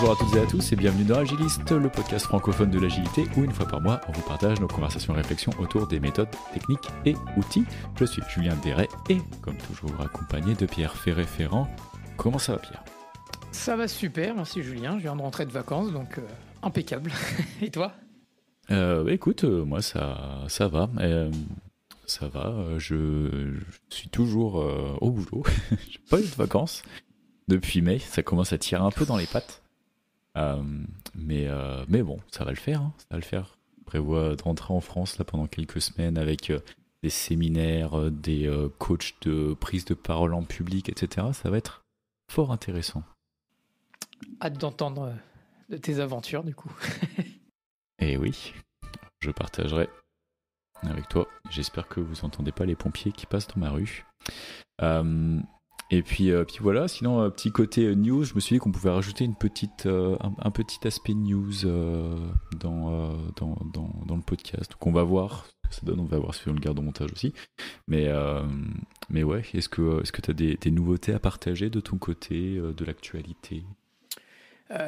Bonjour à toutes et à tous et bienvenue dans Agiliste, le podcast francophone de l'agilité où une fois par mois on vous partage nos conversations et réflexions autour des méthodes, techniques et outils. Je suis Julien Déret et comme toujours accompagné de Pierre Ferré-Ferrand. Comment ça va Pierre ? Ça va super, merci Julien, je viens de rentrer de vacances donc impeccable. Et toi ? Écoute, moi ça va. Ça va, je suis toujours au boulot. J'ai pas eu de vacances depuis mai, ça commence à tirer un peu dans les pattes. Mais bon, ça va le faire, hein, ça va le faire. Je prévois de rentrer en France là pendant quelques semaines avec des séminaires, des coachs de prise de parole en public, etc. Ça va être fort intéressant. Hâte d'entendre de tes aventures du coup. Et oui, je partagerai avec toi. J'espère que vous entendez pas les pompiers qui passent dans ma rue. Et puis voilà, sinon petit côté news, je me suis dit qu'on pouvait rajouter un petit aspect news dans le podcast. Donc on va voir ce que ça donne, on va voir si on le garde au montage aussi. Mais ouais, est-ce que tu as des nouveautés à partager de ton côté, de l'actualité ?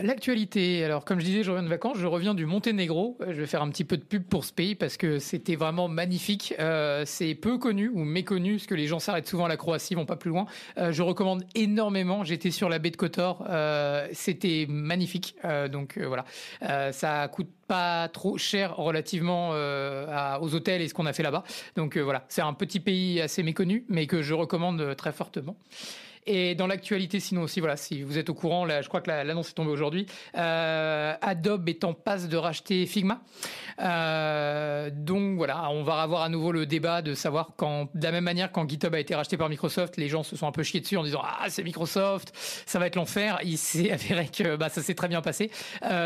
L'actualité, alors comme je disais, je reviens de vacances, je reviens du Monténégro. Je vais faire un petit peu de pub pour ce pays parce que c'était vraiment magnifique. C'est peu connu ou méconnu parce que les gens s'arrêtent souvent à la Croatie, vont pas plus loin. Je recommande énormément. J'étais sur la baie de Kotor, c'était magnifique. Donc voilà, ça coûte pas trop cher relativement aux hôtels et ce qu'on a fait là-bas. Donc voilà, c'est un petit pays assez méconnu, mais que je recommande très fortement. Et dans l'actualité, sinon aussi, voilà, si vous êtes au courant, là, je crois que l'annonce est tombée aujourd'hui. Adobe est en passe de racheter Figma. Donc voilà, on va avoir à nouveau le débat de savoir quand, de la même manière, quand GitHub a été racheté par Microsoft, les gens se sont un peu chiés dessus en disant ah c'est Microsoft, ça va être l'enfer. Il s'est avéré que ça s'est très bien passé.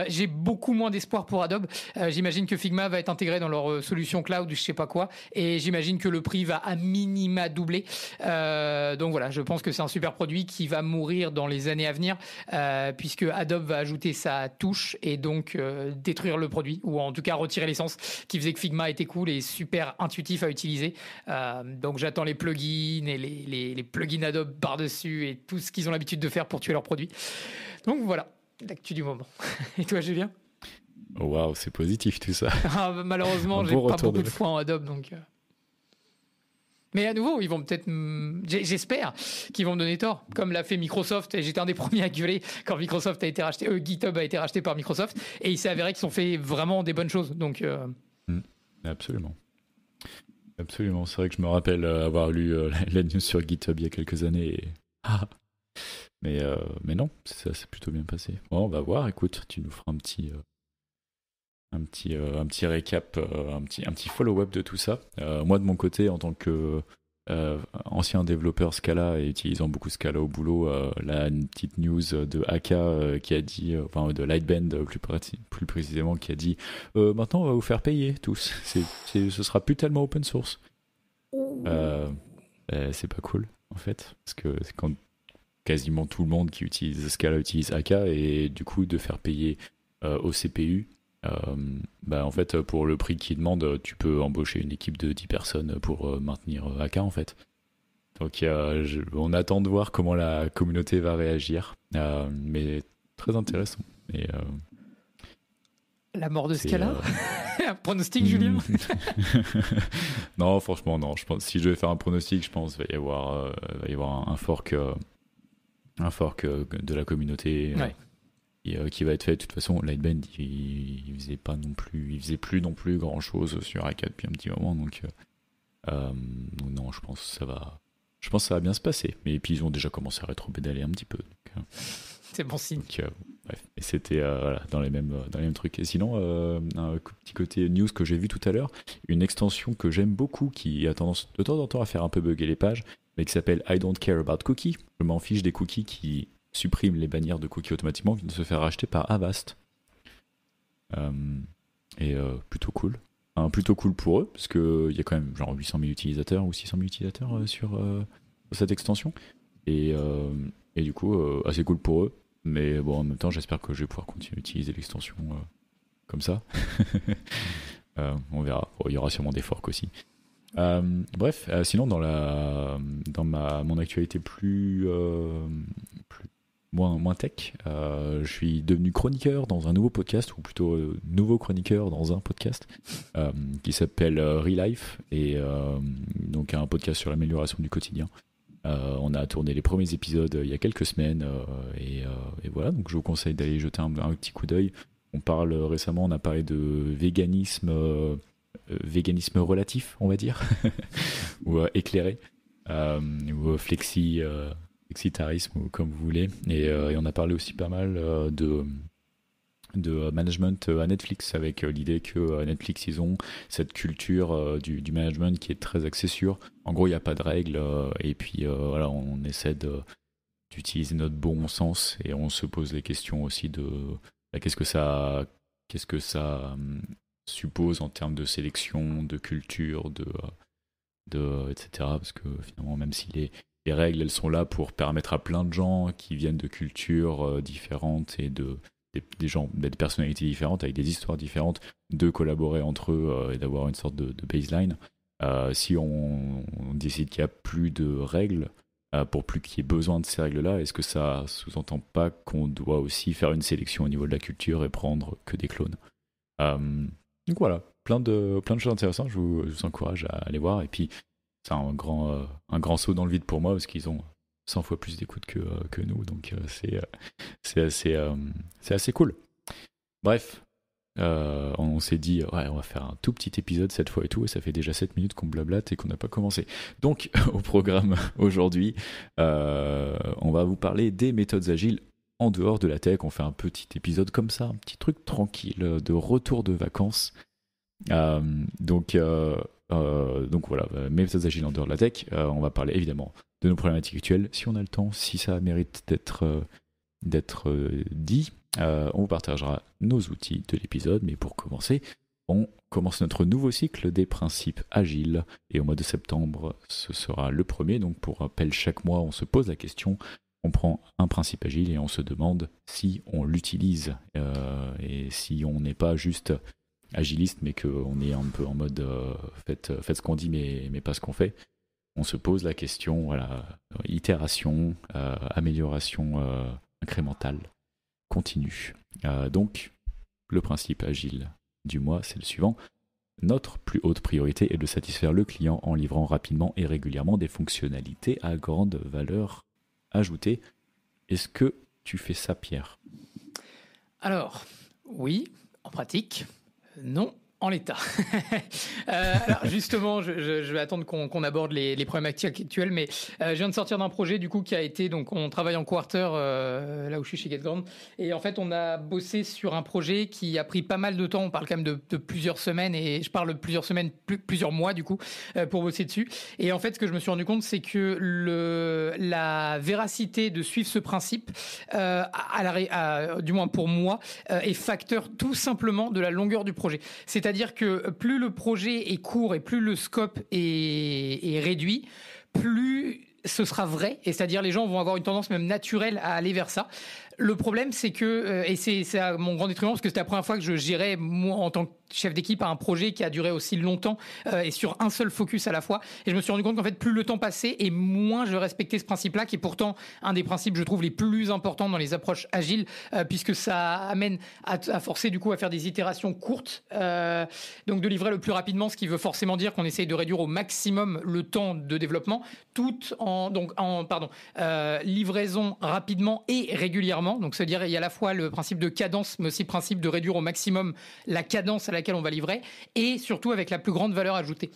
J'ai beaucoup moins d'espoir pour Adobe. J'imagine que Figma va être intégré dans leur solution cloud, je sais pas quoi, et j'imagine que le prix va à minima doubler. Donc voilà, je pense que c'est un super produit qui va mourir dans les années à venir puisque Adobe va ajouter sa touche et donc détruire le produit ou en tout cas retirer l'essence qui faisait que Figma était cool et super intuitif à utiliser. Donc j'attends les plugins et les plugins Adobe par-dessus et tout ce qu'ils ont l'habitude de faire pour tuer leurs produits. Donc voilà, l'actu du moment. Et toi Julien ? Waouh, c'est positif tout ça. Malheureusement, j'ai pas beaucoup de foi en Adobe donc... Mais à nouveau, ils vont peut-être, j'espère qu'ils vont me donner tort, comme l'a fait Microsoft. Et j'étais un des premiers à gueuler quand Microsoft a été racheté, GitHub a été racheté par Microsoft, et il s'est avéré qu'ils ont fait vraiment des bonnes choses. Donc, Absolument. Absolument. C'est vrai que je me rappelle avoir lu la news sur GitHub il y a quelques années. Et... mais non, ça s'est plutôt bien passé. Bon, on va voir. Écoute, tu nous feras un petit récap, un petit follow-up de tout ça. Moi, de mon côté, en tant que ancien développeur Scala et utilisant beaucoup Scala au boulot, là, une petite news de Aka qui a dit, enfin de Lightbend plus précisément, qui a dit maintenant on va vous faire payer tous. Ce sera plus tellement open source. C'est pas cool en fait, parce que c'est quand quasiment tout le monde qui utilise Scala utilise Aka et du coup de faire payer au CPU. En fait, pour le prix qu'ils demandent, tu peux embaucher une équipe de 10 personnes pour maintenir AK en fait. Donc on attend de voir comment la communauté va réagir, mais très intéressant. Et, la mort de Scala pronostic, Julien? Non, franchement, non. Je pense, si je vais faire un pronostic, je pense qu'il va y avoir un fork de la communauté. Ouais. Qui va être fait. De toute façon, Lightbend, il faisait plus non plus grand chose sur AK depuis un petit moment, donc non, je pense que ça va bien se passer. Mais puis ils ont déjà commencé à rétro-pédaler un petit peu. Donc, c'est bon signe. Bref, et c'était dans les mêmes trucs. Et sinon, un petit côté news que j'ai vu tout à l'heure, une extension que j'aime beaucoup, qui a tendance de temps en temps à faire un peu bugger les pages, mais qui s'appelle I don't care about cookies. Je m'en fiche des cookies qui supprime les bannières de cookies automatiquement, qui vient de se faire racheter par Avast. Plutôt cool. Plutôt cool pour eux, parce qu'il y a quand même genre 800 000 utilisateurs ou 600 000 utilisateurs sur cette extension. Et du coup, assez cool pour eux. Mais bon, en même temps, j'espère que je vais pouvoir continuer à utiliser l'extension comme ça. On verra. Bon, il y aura sûrement des forks aussi. Sinon, dans mon actualité plus moins tech. Je suis devenu chroniqueur dans un nouveau podcast, ou plutôt nouveau chroniqueur dans un podcast qui s'appelle Relife, et donc un podcast sur l'amélioration du quotidien. On a tourné les premiers épisodes il y a quelques semaines, et voilà, donc je vous conseille d'aller jeter un petit coup d'œil. On a parlé de véganisme relatif, on va dire, ou éclairé, ou flexitarisme, ou comme vous voulez. Et on a parlé aussi pas mal de management à Netflix, avec l'idée que Netflix, ils ont cette culture du management qui est très axée sur, en gros, il n'y a pas de règles, et puis voilà, on essaie d'utiliser notre bon sens, et on se pose les questions aussi de qu'est-ce que ça suppose en termes de sélection, de culture, etc. Parce que finalement, même si les règles, elles sont là pour permettre à plein de gens qui viennent de cultures différentes et des gens, des personnalités différentes, avec des histoires différentes, de collaborer entre eux et d'avoir une sorte de baseline. Si on décide qu'il n'y a plus de règles, pour plus qu'il y ait besoin de ces règles-là, est-ce que ça sous-entend pas qu'on doit aussi faire une sélection au niveau de la culture et prendre que des clones? Donc voilà, plein de choses intéressantes, je vous encourage à aller voir. Et puis, c'est un grand saut dans le vide pour moi, parce qu'ils ont 100 fois plus d'écoute que nous, donc c'est assez cool. Bref, on s'est dit, ouais, on va faire un tout petit épisode cette fois et tout, et ça fait déjà 7 minutes qu'on blablate et qu'on n'a pas commencé. Donc, au programme aujourd'hui, on va vous parler des méthodes agiles en dehors de la tech. On fait un petit épisode comme ça, un petit truc tranquille, de retour de vacances. Donc voilà, méthodes agiles en dehors de la tech. On va parler évidemment de nos problématiques actuelles, si on a le temps, si ça mérite d'être dit. On vous partagera nos outils de l'épisode, mais pour commencer, on commence notre nouveau cycle des principes agiles, et au mois de septembre, ce sera le premier. Donc pour rappel, chaque mois, on se pose la question, on prend un principe agile et on se demande si on l'utilise, et si on n'est pas juste agiliste, mais qu'on est un peu en mode faites ce qu'on dit, mais pas ce qu'on fait. On se pose la question, voilà, itération, amélioration incrémentale, continue. Donc, le principe agile du mois, c'est le suivant. Notre plus haute priorité est de satisfaire le client en livrant rapidement et régulièrement des fonctionnalités à grande valeur ajoutée. Est-ce que tu fais ça, Pierre? Alors, oui, en pratique. Non, en l'état. Alors justement, je vais attendre qu'on aborde les problématiques actuelles, mais je viens de sortir d'un projet du coup qui a été, donc on travaille en quarter là où je suis chez GetGround, et en fait on a bossé sur un projet qui a pris pas mal de temps. On parle quand même de plusieurs semaines, et je parle de plusieurs semaines, plusieurs mois du coup, pour bosser dessus. Et en fait, ce que je me suis rendu compte, c'est que la véracité de suivre ce principe, du moins pour moi, est facteur tout simplement de la longueur du projet. C'est-à-dire que plus le projet est court et plus le scope est réduit, plus ce sera vrai, et c'est-à-dire les gens vont avoir une tendance même naturelle à aller vers ça. Le problème, c'est que, et c'est à mon grand détriment, parce que c'était la première fois que je gérais, moi, en tant que chef d'équipe, à un projet qui a duré aussi longtemps et sur un seul focus à la fois. Et je me suis rendu compte qu'en fait, plus le temps passait et moins je respectais ce principe-là, qui est pourtant un des principes, je trouve, les plus importants dans les approches agiles, puisque ça amène à forcer du coup à faire des itérations courtes, donc de livrer le plus rapidement, ce qui veut forcément dire qu'on essaye de réduire au maximum le temps de développement, tout en livraison rapidement et régulièrement. Donc, c'est-à-dire il y a à la fois le principe de cadence, mais aussi le principe de réduire au maximum la cadence à laquelle on va livrer, et surtout avec la plus grande valeur ajoutée.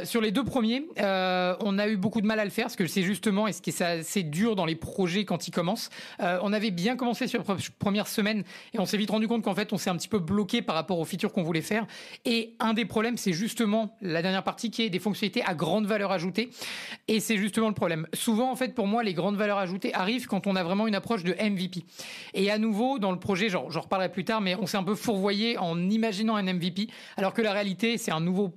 Sur les deux premiers, on a eu beaucoup de mal à le faire, parce que c'est justement, et ce qui est assez dur dans les projets quand ils commencent, on avait bien commencé sur la première semaine, et on s'est vite rendu compte qu'en fait, on s'est un petit peu bloqué par rapport aux features qu'on voulait faire. Et un des problèmes, c'est justement la dernière partie qui est des fonctionnalités à grande valeur ajoutée. Et c'est justement le problème. Souvent, en fait, pour moi, les grandes valeurs ajoutées arrivent quand on a vraiment une approche de MVP. Et à nouveau, dans le projet, j'en reparlerai plus tard, mais on s'est un peu fourvoyé en imaginant un MVP, alors que la réalité, c'est un nouveau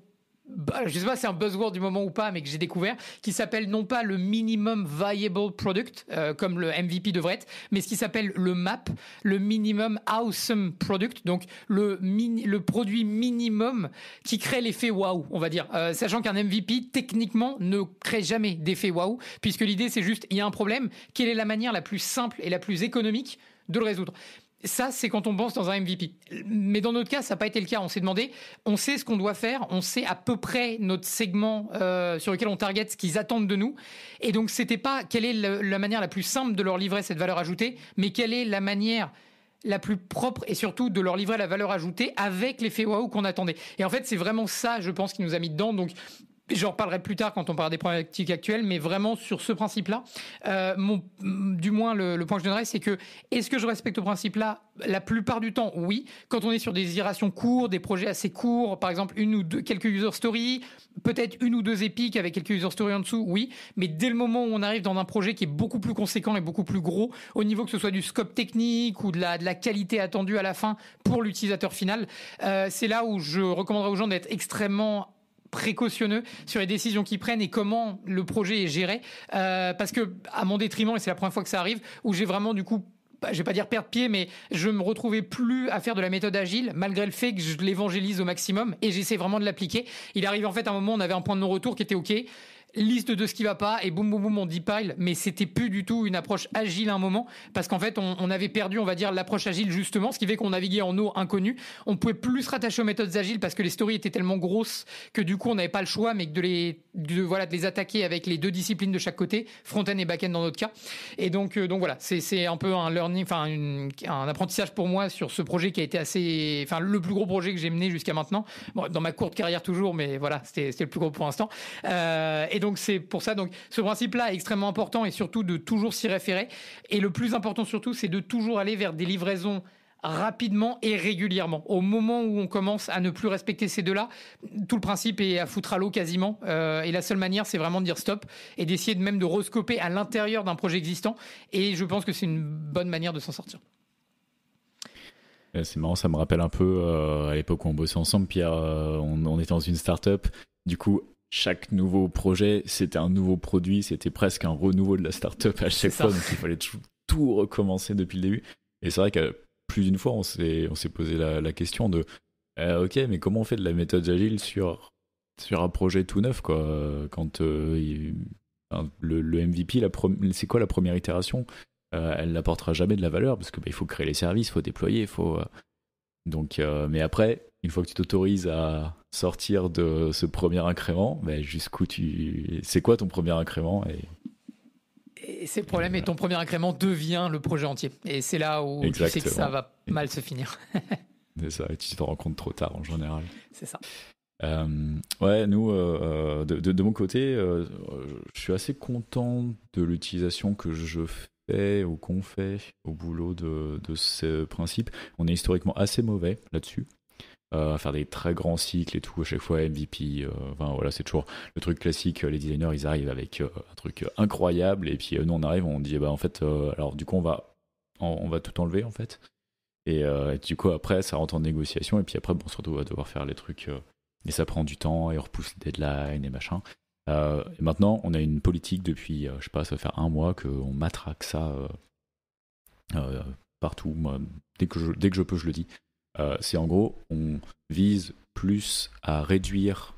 je sais pas si c'est un buzzword du moment ou pas, mais que j'ai découvert, qui s'appelle non pas le minimum viable product, comme le MVP devrait être, mais ce qui s'appelle le MAP, le minimum awesome product, donc le produit minimum qui crée l'effet waouh, on va dire, sachant qu'un MVP techniquement ne crée jamais d'effet waouh, puisque l'idée c'est juste, il y a un problème, quelle est la manière la plus simple et la plus économique de le résoudre. Ça, c'est quand on pense dans un MVP. Mais dans notre cas, ça n'a pas été le cas. On s'est demandé, on sait ce qu'on doit faire, on sait à peu près notre segment sur lequel on target, ce qu'ils attendent de nous. Et donc, c'était pas quelle est la manière la plus simple de leur livrer cette valeur ajoutée, mais quelle est la manière la plus propre et surtout de leur livrer la valeur ajoutée avec l'effet waouh qu'on attendait. Et en fait, c'est vraiment ça, je pense, qui nous a mis dedans. Donc, j'en reparlerai plus tard quand on parlera des problématiques actuelles, mais vraiment sur ce principe-là, du moins le point que je donnerais, c'est que est-ce que je respecte ce principe-là? La plupart du temps, oui. Quand on est sur des itérations courtes, des projets assez courts, par exemple une ou deux, quelques user stories, peut-être une ou deux épiques avec quelques user stories en dessous, oui. Mais dès le moment où on arrive dans un projet qui est beaucoup plus conséquent et beaucoup plus gros, au niveau que ce soit du scope technique ou de la qualité attendue à la fin pour l'utilisateur final, c'est là où je recommanderais aux gens d'être extrêmement précautionneux sur les décisions qu'ils prennent et comment le projet est géré, parce que à mon détriment, et c'est la première fois que ça arrive, où j'ai vraiment du coup, je vais pas dire perdre pied, mais je me retrouvais plus à faire de la méthode agile malgré le fait que je l'évangélise au maximum et j'essaie vraiment de l'appliquer. Il arrive en fait à un moment, on avait un point de non-retour qui était OK, liste de ce qui va pas et boum boum boum on depile, mais c'était plus du tout une approche agile à un moment, parce qu'en fait on avait perdu, on va dire, l'approche agile justement, ce qui fait qu'on naviguait en eau inconnue. On pouvait plus se rattacher aux méthodes agiles parce que les stories étaient tellement grosses que du coup on n'avait pas le choix, mais que de les attaquer avec les deux disciplines de chaque côté, front-end et back-end dans notre cas. Et donc voilà, c'est un peu un learning, un apprentissage pour moi sur ce projet qui a été assez, le plus gros projet que j'ai mené jusqu'à maintenant. Bon, dans ma courte carrière toujours, mais voilà, c'était le plus gros pour l'instant. Et donc c'est pour ça, donc ce principe-là est extrêmement important, et surtout de toujours s'y référer. Et le plus important surtout, c'est de toujours aller vers des livraisons rapidement et régulièrement. Au moment où on commence à ne plus respecter ces deux-là, tout le principe est à foutre à l'eau quasiment. Et la seule manière, c'est vraiment de dire stop et d'essayer même de rescoper à l'intérieur d'un projet existant. Et je pense que c'est une bonne manière de s'en sortir. C'est marrant, ça me rappelle un peu à l'époque où on bossait ensemble, Pierre. On était dans une start-up. Du coup, chaque nouveau projet, c'était un nouveau produit, c'était presque un renouveau de la startup à chaque fois, donc il fallait tout recommencer depuis le début. Et c'est vrai que plus d'une fois, on s'est posé la question de ok, mais comment on fait de la méthode agile sur un projet tout neuf, quoi, quand le MVP, c'est quoi la première itération? Elle n'apportera jamais de la valeur parce que il faut créer les services, il faut déployer, donc, mais après, une fois que tu t'autorises à sortir de ce premier incrément, jusqu'où c'est quoi ton premier incrément? Et c'est le problème, et ton premier incrément devient le projet entier. Et c'est là où tu sais que ça va mal se finir. C'est ça, et tu te rends compte trop tard en général. C'est ça. Ouais, nous, de mon côté, je suis assez content de l'utilisation que je fais ou qu'on fait au boulot de ce principe. On est historiquement assez mauvais là-dessus. À faire des très grands cycles et tout, à chaque fois MVP, voilà, c'est toujours le truc classique. Les designers, ils arrivent avec un truc incroyable, et puis nous on arrive, on dit en fait, alors du coup on va tout enlever en fait, et du coup après ça rentre en négociation, et puis après surtout on va devoir faire les trucs, et ça prend du temps et on repousse les deadlines et machin. Et maintenant on a une politique depuis, je sais pas, ça va faire un mois qu'on matraque ça partout. Moi, dès que je peux, je le dis. C'est en gros, on vise plus à réduire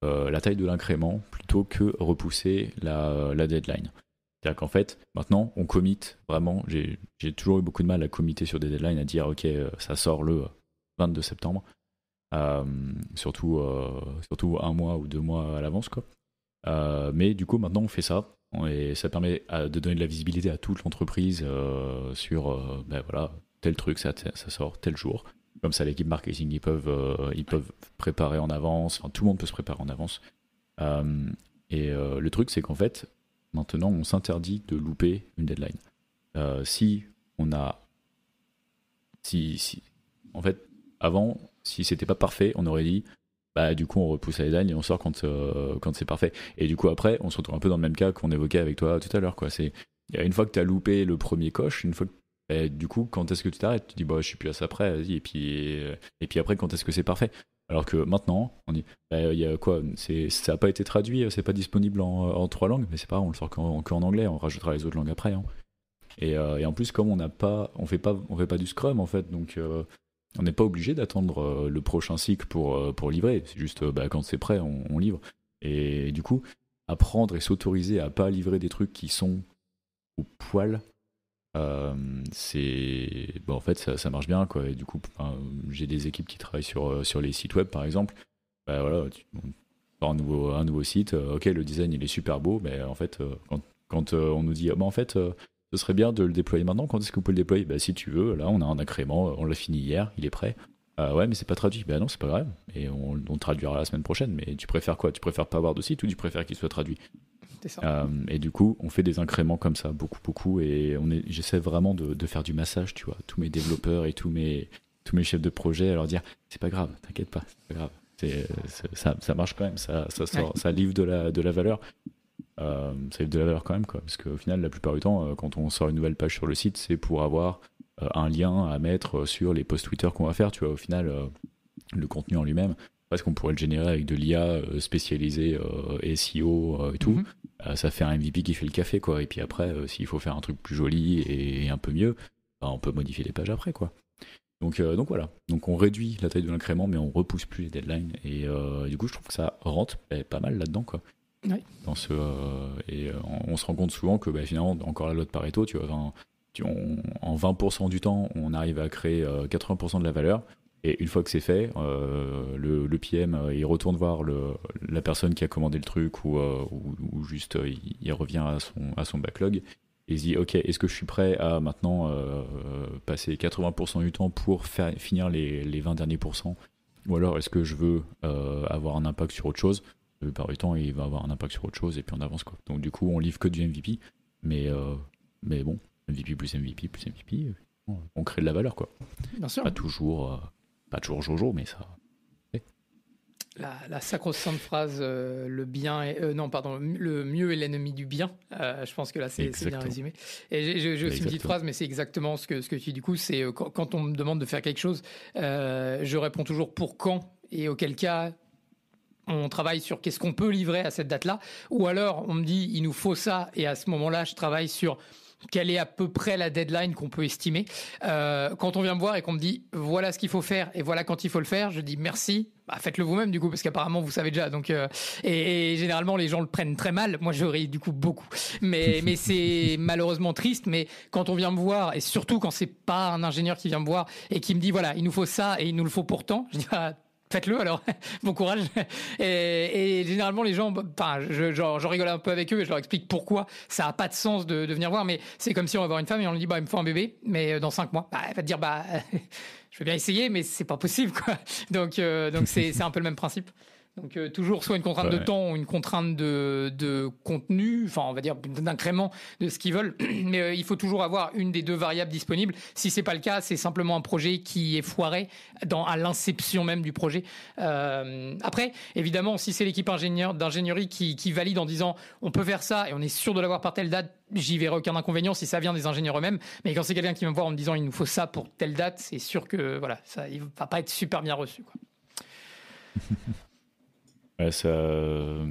la taille de l'incrément plutôt que repousser la deadline. C'est-à-dire qu'en fait, maintenant, on commit vraiment. J'ai toujours eu beaucoup de mal à committer sur des deadlines, à dire ok, ça sort le 22 septembre, surtout un mois ou 2 mois à l'avance, quoi. Mais du coup, maintenant, on fait ça, et ça permet de donner de la visibilité à toute l'entreprise sur voilà, tel truc, ça sort tel jour. Comme ça, l'équipe marketing, ils peuvent préparer en avance. Enfin, tout le monde peut se préparer en avance. Et le truc, c'est qu'en fait, maintenant, on s'interdit de louper une deadline. En fait, avant, si c'était pas parfait, on aurait dit, du coup, on repousse la deadline et on sort quand c'est parfait. Et du coup, après, on se retrouve un peu dans le même cas qu'on évoquait avec toi tout à l'heure, quoi. Une fois que tu as loupé le premier coche, une fois que du coup, quand est-ce que tu t'arrêtes? Tu dis je suis plus à ça près, vas-y, et puis après, quand est-ce que c'est parfait? Alors que maintenant, on dit, il y a quoi, ça n'a pas été traduit, c'est pas disponible en 3 langues, mais c'est pas grave, on le sort qu'en anglais, on rajoutera les autres langues après. Hein. Et en plus, comme on fait pas du Scrum en fait, donc on n'est pas obligé d'attendre le prochain cycle pour livrer. C'est juste quand c'est prêt, on livre. Et du coup, apprendre et s'autoriser à pas livrer des trucs qui sont au poil, en fait ça marche bien quoi. Et du coup, j'ai des équipes qui travaillent sur les sites web par exemple. Voilà, on un nouveau site. Ok, le design il est super beau, mais en fait, quand on nous dit, en fait. Ce serait bien de le déployer maintenant. Quand est-ce que vous pouvez le déployer? Si tu veux, là on a un incrément, on l'a fini hier, il est prêt. Ouais, mais c'est pas traduit. Non, c'est pas grave. Et on traduira la semaine prochaine. Mais tu préfères quoi? Tu préfères pas avoir de site ou tu préfères qu'il soit traduit? C'est ça. Et du coup, on fait des incréments comme ça, beaucoup. Et j'essaie vraiment de faire du massage, tu vois. Tous mes développeurs et tous mes chefs de projet, à leur dire c'est pas grave, t'inquiète pas, c'est pas grave. Ça marche quand même, ça livre de la valeur. Ça livre de la valeur quand même, quoi. Parce qu'au final, la plupart du temps, quand on sort une nouvelle page sur le site, c'est pour avoir un lien à mettre sur les posts Twitter qu'on va faire, tu vois. Au final, le contenu en lui-même, parce qu'on pourrait le générer avec de l'IA spécialisée SEO et tout. Ça fait un MVP qui fait le café, quoi. Et puis après, s'il faut faire un truc plus joli et un peu mieux, on peut modifier les pages après, quoi. Donc voilà. Donc on réduit la taille de l'incrément, mais on repousse plus les deadlines. Et du coup, je trouve que ça rentre pas mal là-dedans, quoi. Oui. On se rend compte souvent que finalement, encore la loi de Pareto, tu vois, en 20% du temps, on arrive à créer 80% de la valeur. Et une fois que c'est fait, le PM, il retourne voir la personne qui a commandé le truc ou juste il revient à son backlog et il se dit ok, est-ce que je suis prêt à maintenant passer 80% du temps pour finir les 20 derniers pourcents, ou alors est-ce que je veux avoir un impact sur autre chose? Par du temps, il va avoir un impact sur autre chose et puis on avance, quoi. Donc du coup, on livre que du MVP, mais bon, MVP plus MVP plus MVP, on crée de la valeur, quoi. Bien sûr. Pas toujours Jojo, mais ça. La sacro-sainte phrase le mieux est l'ennemi du bien. Je pense que là c'est bien résumé. Et j'ai aussi une petite phrase, mais c'est exactement ce que tu dis. Du coup, c'est quand on me demande de faire quelque chose, je réponds toujours pour quand et auquel cas on travaille sur qu'est-ce qu'on peut livrer à cette date-là, ou alors on me dit il nous faut ça et à ce moment-là je travaille sur quelle est à peu près la deadline qu'on peut estimer. Quand on vient me voir et qu'on me dit voilà ce qu'il faut faire et voilà quand il faut le faire, je dis merci. Faites-le vous-même du coup, parce qu'apparemment vous savez déjà. Donc et généralement les gens le prennent très mal. Moi je ris du coup beaucoup, mais c'est malheureusement triste. Mais quand on vient me voir et surtout quand c'est pas un ingénieur qui vient me voir et qui me dit voilà il nous faut ça et il nous le faut pourtant, je dis faites-le alors, bon courage. Et généralement les gens, j'en rigole un peu avec eux et je leur explique pourquoi ça a pas de sens de venir voir, mais c'est comme si on va voir une femme et on lui dit il me faut un bébé, mais dans 5 mois. Elle va te dire je vais bien essayer, mais c'est pas possible, quoi. Donc c'est un peu le même principe. Donc toujours soit une contrainte de temps ou une contrainte de contenu, enfin on va dire d'incrément de ce qu'ils veulent, mais il faut toujours avoir une des deux variables disponibles. Si c'est pas le cas, c'est simplement un projet qui est foiré à l'inception même du projet. Après, évidemment, si c'est l'équipe d'ingénierie qui valide en disant on peut faire ça et on est sûr de l'avoir par telle date, j'y verrai aucun inconvénient si ça vient des ingénieurs eux-mêmes. Mais quand c'est quelqu'un qui vient me voir en me disant il nous faut ça pour telle date, c'est sûr que voilà, ça il va pas être super bien reçu, quoi. Ouais,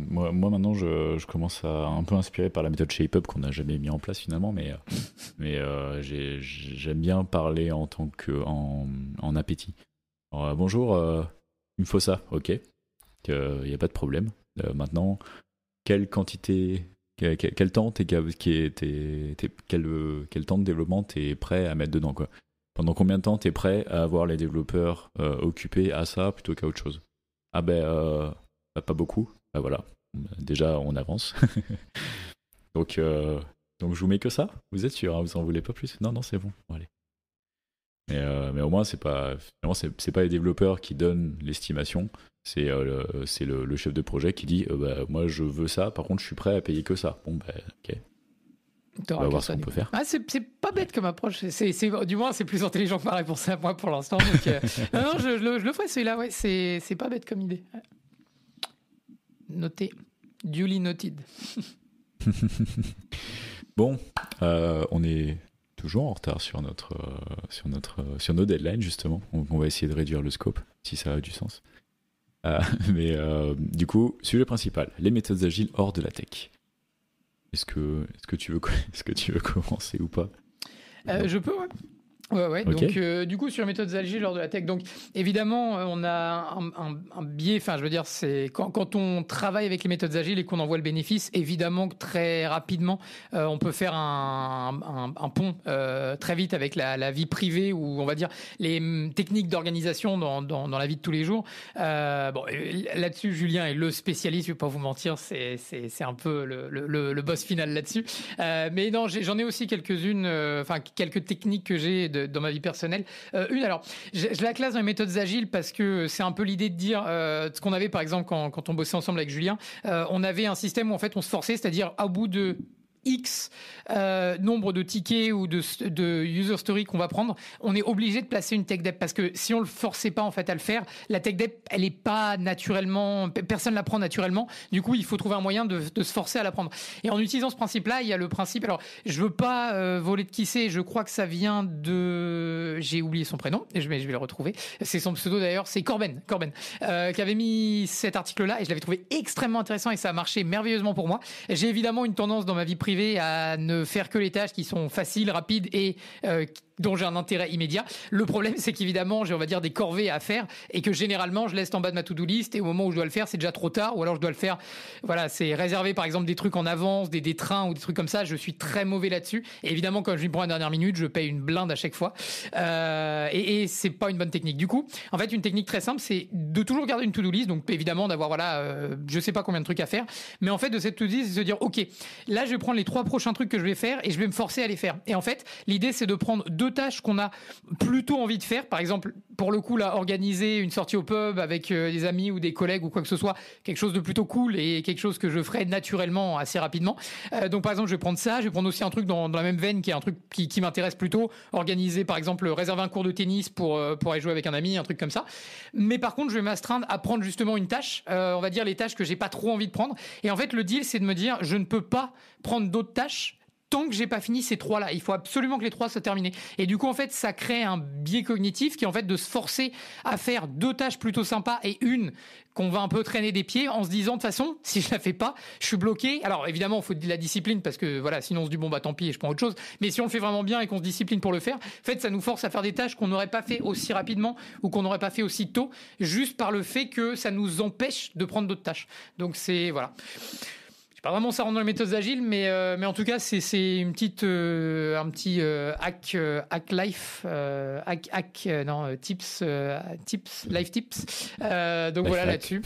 moi maintenant je commence à un peu inspiré par la méthode ShapeUp qu'on n'a jamais mis en place finalement, mais j'aime bien parler en tant que en appétit. Alors, bonjour, il me faut ça, ok, il n'y a pas de problème. Maintenant, quelle quantité, quel temps quel temps de développement t'es prêt à mettre dedans, quoi? Pendant combien de temps t'es prêt à avoir les développeurs occupés à ça plutôt qu'à autre chose? Pas beaucoup. Voilà. Déjà, on avance. donc je vous mets que ça. Vous êtes sûr, hein, vous en voulez pas plus? Non, c'est bon. Bon, allez. Mais au moins, c'est pas les développeurs qui donnent l'estimation. C'est le chef de projet qui dit moi, je veux ça. Par contre, je suis prêt à payer que ça. Bon, ok. On va voir ce qu'on peut faire. C'est pas bête comme approche. Du moins, c'est plus intelligent que ma réponse à moi pour l'instant. Donc, non, je le ferai celui-là. Ouais, c'est pas bête comme idée. Ouais. Noté. Duly noted. Bon, on est toujours en retard sur nos deadlines, justement. On va essayer de réduire le scope, si ça a du sens. Mais du coup, sujet principal, les méthodes agiles hors de la tech. Est-ce que tu veux commencer ou pas? Je peux, ouais. Ouais. Ok. Donc, du coup, sur les méthodes agiles lors de la tech, donc évidemment, on a un biais. Enfin, je veux dire, c'est quand on travaille avec les méthodes agiles et qu'on en voit le bénéfice, évidemment que très rapidement, on peut faire un pont très vite avec la vie privée ou on va dire les techniques d'organisation dans la vie de tous les jours. Bon, là-dessus, Julien est le spécialiste. Je vais pas vous mentir, c'est un peu le boss final là-dessus. Mais non, j'en ai aussi quelques-unes, enfin quelques techniques que j'ai dans ma vie personnelle. Alors, je la classe dans les méthodes agiles parce que c'est un peu l'idée de dire ce qu'on avait par exemple quand on bossait ensemble avec Julien. On avait un système où en fait on se forçait, c'est-à-dire au bout de X nombre de tickets ou de user story qu'on va prendre, on est obligé de placer une tech debt parce que si on le forçait pas en fait à le faire, la tech debt elle est pas naturellement, personne la prend naturellement. Du coup, il faut trouver un moyen de se forcer à la prendre. Et en utilisant ce principe-là, il y a le principe. Alors, je veux pas voler de qui c'est. Je crois que ça vient de, j'ai oublié son prénom et je vais le retrouver. C'est son pseudo d'ailleurs, c'est Corben, qui avait mis cet article-là et je l'avais trouvé extrêmement intéressant et ça a marché merveilleusement pour moi. J'ai évidemment une tendance dans ma vie privée à ne faire que les tâches qui sont faciles, rapides et dont j'ai un intérêt immédiat. Le problème, c'est qu'évidemment, j'ai, on va dire, des corvées à faire et que généralement, je laisse en bas de ma to-do list et au moment où je dois le faire, c'est déjà trop tard ou alors je dois le faire. Voilà, c'est réservé par exemple des trucs en avance, des trains ou des trucs comme ça. Je suis très mauvais là-dessus. Et évidemment, quand je m'y prends à la dernière minute, je paye une blinde à chaque fois. Et c'est pas une bonne technique. Du coup, en fait, une technique très simple, c'est de toujours garder une to-do list. Donc, évidemment, d'avoir, je sais pas combien de trucs à faire. Mais en fait, de cette to-do list, c'est de se dire, OK, là, je vais prendre les 3 prochains trucs que je vais faire et je vais me forcer à les faire. Et en fait, l'idée, c'est de prendre 2 tâches qu'on a plutôt envie de faire. Par exemple, pour le coup, là, organiser une sortie au pub avec des amis ou des collègues ou quoi que ce soit, quelque chose de plutôt cool et quelque chose que je ferai naturellement assez rapidement. Donc, par exemple, je vais prendre ça. Je vais prendre aussi un truc dans la même veine qui est un truc qui m'intéresse plutôt. Organiser, par exemple, réserver un cours de tennis pour aller jouer avec un ami, un truc comme ça. Mais par contre, je vais m'astreindre à prendre justement une tâche. On va dire les tâches que j'ai pas trop envie de prendre. Et en fait, le deal, c'est de me dire, je ne peux pas prendre d'autres tâches tant que j'ai pas fini ces 3 là. Il faut absolument que les 3 soient terminés. Et du coup, en fait, ça crée un biais cognitif qui est en fait de se forcer à faire 2 tâches plutôt sympas et une qu'on va un peu traîner des pieds en se disant de toute façon, si je la fais pas, je suis bloqué. Alors évidemment, il faut de la discipline parce que voilà, sinon on se dit bon bah tant pis et je prends autre chose. Mais si on le fait vraiment bien et qu'on se discipline pour le faire, en fait, ça nous force à faire des tâches qu'on n'aurait pas fait aussi rapidement ou qu'on n'aurait pas fait aussi tôt, juste par le fait que ça nous empêche de prendre d'autres tâches. Donc c'est voilà. Pas vraiment ça rentre dans les méthodes agiles, mais en tout cas, c'est une petite, un petit hack life, tips, life tips. Donc voilà là-dessus,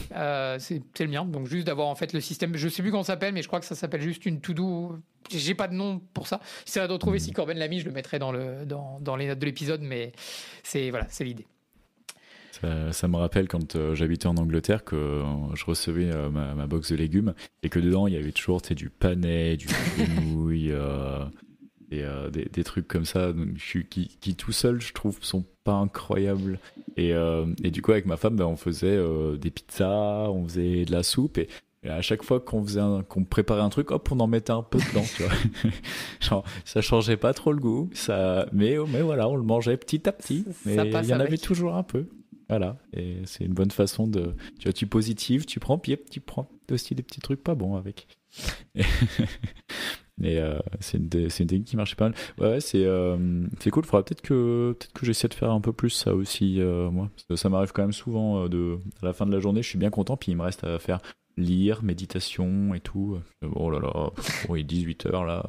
c'est le mien. Donc juste d'avoir en fait le système, je sais plus comment ça s'appelle, mais je crois que ça s'appelle juste une to-do. J'ai pas de nom pour ça. J'essaierai de retrouver si Corben l'a mis, je le mettrai dans les notes de l'épisode, mais c'est l'idée. Ça me rappelle quand j'habitais en Angleterre que je recevais ma box de légumes et que dedans il y avait toujours du panais, du fenouil, des trucs comme ça qui tout seul je trouve sont pas incroyables et du coup avec ma femme on faisait des pizzas, on faisait de la soupe et à chaque fois qu'on préparait un truc, hop, on en mettait un peu dedans, tu vois. Genre, ça changeait pas trop le goût, mais voilà, on le mangeait petit à petit, mais il y en avait toujours un peu. Voilà, et c'est une bonne façon de... Tu positives, tu prends, puis tu prends aussi des petits trucs pas bons avec. Mais c'est une technique qui marche pas mal. Ouais, c'est cool, il faudra peut-être que j'essaie de faire un peu plus ça aussi, moi. Parce que ça m'arrive quand même souvent, à la fin de la journée, je suis bien content, puis il me reste à faire lire, méditation et tout. Oh là là, il est 18h là,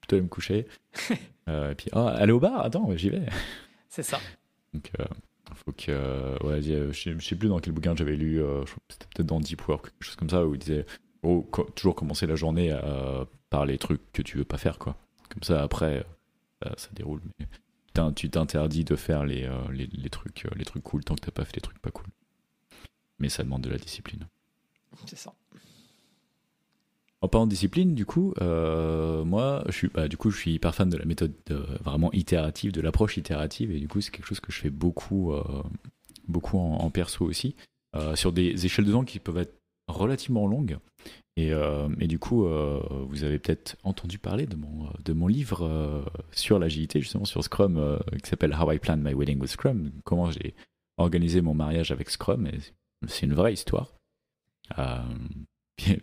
plutôt aller me coucher. Et puis, aller au bar, attends, j'y vais. C'est ça. Donc... faut que je sais plus dans quel bouquin j'avais lu, c'était peut-être dans Deep Work, quelque chose comme ça, où il disait toujours commencer la journée par les trucs que tu veux pas faire, quoi. Comme ça après ça déroule, mais tu t'interdis de faire les trucs cool tant que t'as pas fait les trucs pas cool, mais ça demande de la discipline. C'est ça. En parlant de discipline, du coup, moi, je suis hyper fan de la méthode vraiment itérative, de l'approche itérative, et du coup, c'est quelque chose que je fais beaucoup en perso aussi, sur des échelles de temps qui peuvent être relativement longues. Et du coup, vous avez peut-être entendu parler de mon livre sur l'agilité, justement sur Scrum, qui s'appelle How I Planned My Wedding with Scrum, comment j'ai organisé mon mariage avec Scrum. Et c'est une vraie histoire.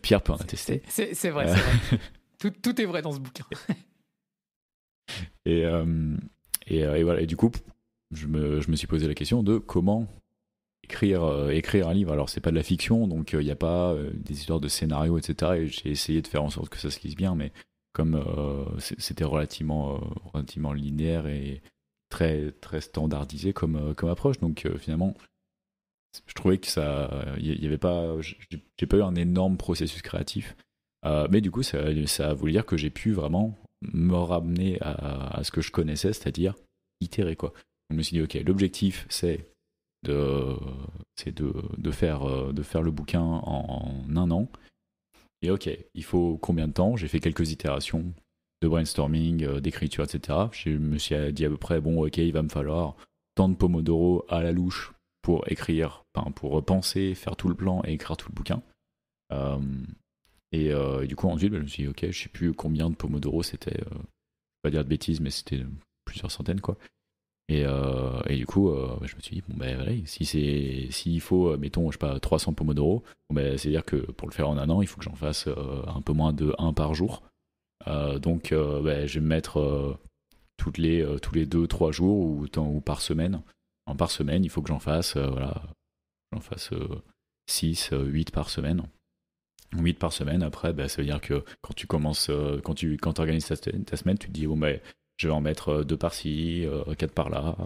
Pierre peut en attester. C'est vrai, c'est vrai. Tout est vrai dans ce bouquin. Et voilà. Et du coup, je me suis posé la question de comment écrire un livre. Alors, c'est pas de la fiction, donc il n'y a pas des histoires de scénario, etc. Et j'ai essayé de faire en sorte que ça se lise bien, mais comme c'était relativement linéaire et très, très standardisé comme approche, donc finalement, je trouvais que il y avait pas, j'ai pas eu un énorme processus créatif, mais du coup, ça a voulu dire que j'ai pu vraiment me ramener à ce que je connaissais, c'est-à-dire itérer quoi. Je me suis dit, ok, l'objectif de, c'est de faire le bouquin en un an. Et ok, il faut combien de temps? J'ai fait quelques itérations de brainstorming, d'écriture, etc. Je me suis dit à peu près, bon, ok, il va me falloir tant de Pomodoro à la louche pour écrire, enfin, pour penser, faire tout le plan et écrire tout le bouquin. Euh, et du coup, ensuite, je me suis dit, ok, je sais plus combien de Pomodoro c'était, je vais pas dire de bêtises, mais c'était plusieurs centaines, quoi. Et du coup, je me suis dit, bon, ben voilà, s'il faut, mettons, je sais pas, 300 Pomodoro, bon, ben, c'est-à-dire que pour le faire en un an, il faut que j'en fasse un peu moins de 1 par jour. Donc, ben, je vais me mettre tous les 2-3 jours ou par semaine. Par semaine, il faut que j'en fasse, voilà, j'en fasse 6, 8 par semaine. 8 par semaine, après, bah, ça veut dire que quand tu commences, quand tu organises ta semaine, tu te dis, bon, bah, je vais en mettre 2 par-ci, 4 par-là,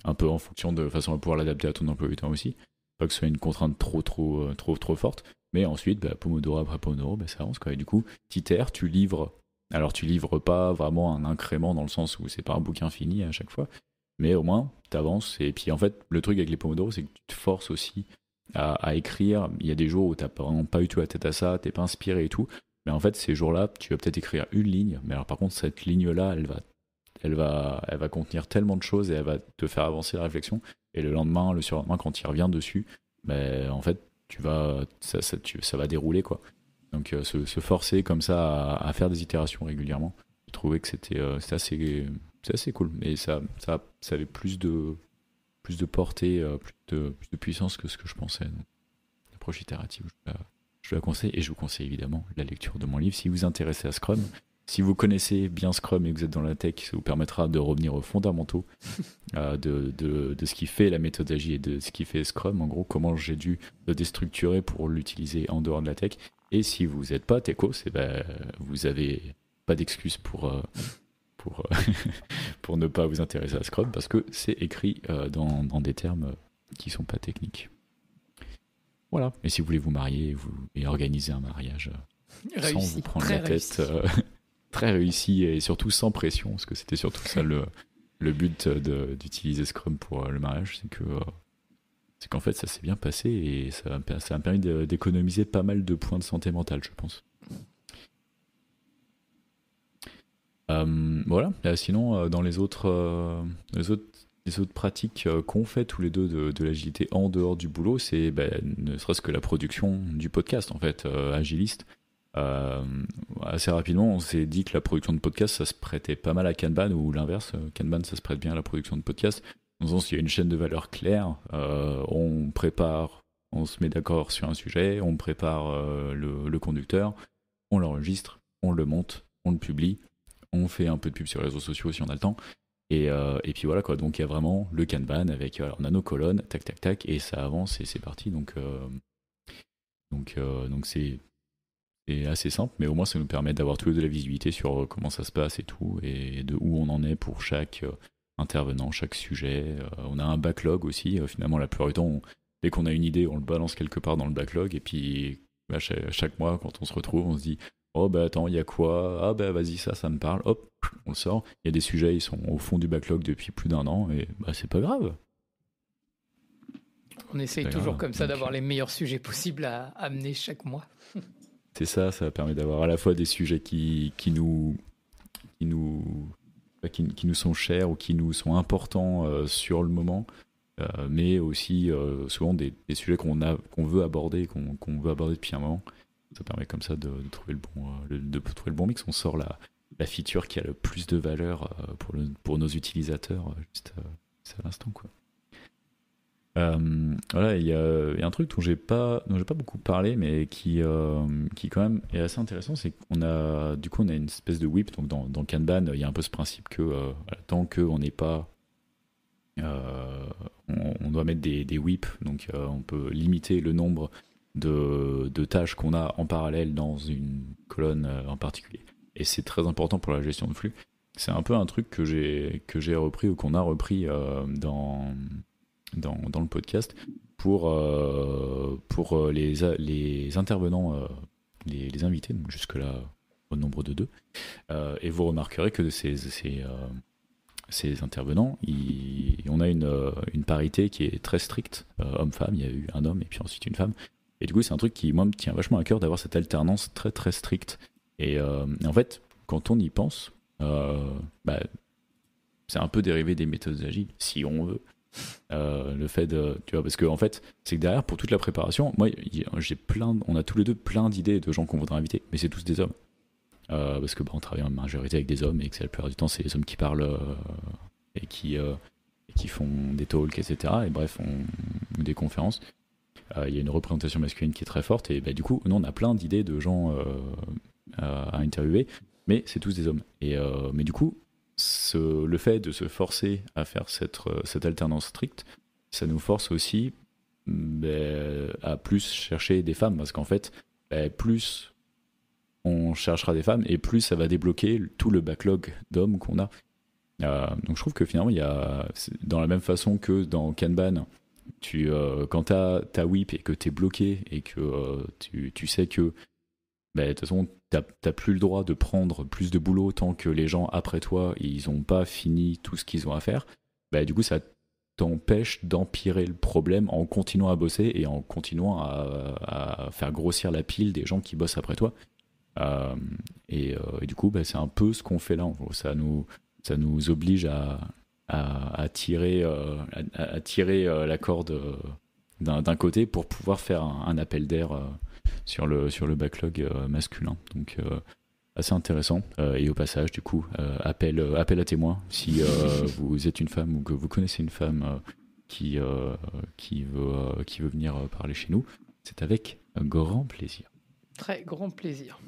un peu en fonction de façon à pouvoir l'adapter à ton emploi du temps aussi. Pas que ce soit une contrainte trop forte. Mais ensuite, bah, Pomodoro après Pomodoro, bah, ça avance, quoi. Et du coup, t'itères, tu livres. Alors, tu livres pas vraiment un incrément dans le sens où c'est pas un bouquin fini à chaque fois, mais au moins, t'avances. Et puis, en fait, le truc avec les Pomodoro, c'est que tu te forces aussi à écrire. Il y a des jours où t'as vraiment pas eu tout la tête à ça, t'es pas inspiré et tout. Mais en fait, ces jours-là, tu vas peut-être écrire une ligne. Mais alors, par contre, cette ligne-là, elle va contenir tellement de choses et elle va te faire avancer la réflexion. Et le lendemain, le surlendemain, quand tu y reviens dessus, ben, en fait, ça va dérouler, quoi. Donc, se forcer comme ça à faire des itérations régulièrement, je trouvais que c'était assez cool. Et ça avait plus de portée, plus de puissance que ce que je pensais. Donc, l'approche itérative, je la conseille, et je vous conseille évidemment la lecture de mon livre. Si vous vous intéressez à Scrum, si vous connaissez bien Scrum et que vous êtes dans la tech, ça vous permettra de revenir aux fondamentaux de ce qui fait la méthodologie et de ce qui fait Scrum. En gros, comment j'ai dû le déstructurer pour l'utiliser en dehors de la tech. Et si vous n'êtes pas techos, vous avez pas d'excuse pour ne pas vous intéresser à Scrum, parce que c'est écrit dans des termes qui sont pas techniques. Voilà. Et si vous voulez vous marier et organiser un mariage sans vous prendre la tête, très réussi, et surtout sans pression, parce que c'était surtout ça le but d'utiliser Scrum pour le mariage, c'est qu'en fait ça s'est bien passé et ça m'a permis d'économiser pas mal de points de santé mentale, je pense. Voilà. Sinon, dans les autres pratiques qu'on fait tous les deux de l'agilité en dehors du boulot, c'est ne serait-ce que la production du podcast, en fait, Agiliste. Assez rapidement, on s'est dit que la production de podcast, ça se prêtait pas mal à Kanban, ou l'inverse, Kanban, ça se prête bien à la production de podcast. Dans le sens qu'il y a une chaîne de valeur claire, on prépare, on se met d'accord sur un sujet, on prépare le conducteur, on l'enregistre, on le monte, on le publie, on fait un peu de pub sur les réseaux sociaux si on a le temps, et puis voilà, quoi. Donc il y a vraiment le Kanban avec, on a nos colonnes, tac tac tac, et ça avance et c'est parti. Donc c'est assez simple, mais au moins ça nous permet d'avoir tous les deux de la visibilité sur comment ça se passe et tout, et de où on en est pour chaque intervenant, chaque sujet. On a un backlog aussi, finalement la plupart du temps, dès qu'on a une idée, on le balance quelque part dans le backlog, et puis chaque mois, quand on se retrouve, on se dit, oh bah attends, il y a quoi? Ah bah vas-y, ça me parle, hop, on le sort. Il y a des sujets, ils sont au fond du backlog depuis plus d'1 an, et bah c'est pas grave. On essaye toujours comme ça d'avoir les meilleurs sujets possibles à amener chaque mois. C'est ça permet d'avoir à la fois des sujets qui nous sont chers ou qui nous sont importants sur le moment, mais aussi souvent des sujets qu'on veut aborder, qu'on veut aborder depuis un moment. Ça permet comme ça de trouver le bon mix. On sort la feature qui a le plus de valeur pour nos utilisateurs juste à l'instant, quoi. Voilà, il y a un truc dont j'ai pas beaucoup parlé, mais qui quand même est assez intéressant, c'est qu'on a une espèce de whip. Donc dans Kanban, il y a un peu ce principe que voilà, tant qu'on n'est pas on doit mettre des whips, donc on peut limiter le nombre de tâches qu'on a en parallèle dans une colonne en particulier. Et c'est très important pour la gestion de flux. C'est un peu un truc que j'ai repris ou qu'on a repris dans le podcast pour les intervenants, les invités, donc jusque-là au nombre de 2. Et vous remarquerez que ces intervenants, on a une parité qui est très stricte, homme-femme. Il y a eu un homme et puis ensuite une femme. Et du coup, c'est un truc qui, moi, me tient vachement à cœur d'avoir cette alternance très très stricte. Et en fait, quand on y pense, c'est un peu dérivé des méthodes agiles, si on veut. Le fait de, tu vois, parce que en fait, c'est que derrière, pour toute la préparation, moi, on a tous les deux plein d'idées de gens qu'on voudrait inviter, mais c'est tous des hommes. Parce que on travaille en majorité avec des hommes et que la plupart du temps, c'est les hommes qui parlent et qui font des talks, etc. Et bref, ou des conférences. Il y a une représentation masculine qui est très forte et du coup, nous, on a plein d'idées de gens à interviewer, mais c'est tous des hommes. Mais du coup, le fait de se forcer à faire cette alternance stricte, ça nous force aussi à plus chercher des femmes, parce qu'en fait, plus on cherchera des femmes et plus ça va débloquer tout le backlog d'hommes qu'on a. Donc je trouve que finalement, dans la même façon que dans Kanban, quand t'as whip et que t'es bloqué et que tu sais que de toute façon t'as plus le droit de prendre plus de boulot tant que les gens après toi ils ont pas fini tout ce qu'ils ont à faire, du coup ça t'empêche d'empirer le problème en continuant à bosser et en continuant à faire grossir la pile des gens qui bossent après toi. Et du coup c'est un peu ce qu'on fait là, en gros. Ça nous oblige à tirer la corde d'un côté pour pouvoir faire un appel d'air sur le backlog masculin. Donc assez intéressant. Et au passage, du coup, appel à témoins. Si vous êtes une femme ou que vous connaissez une femme qui veut venir parler chez nous, c'est avec un grand plaisir. Très grand plaisir.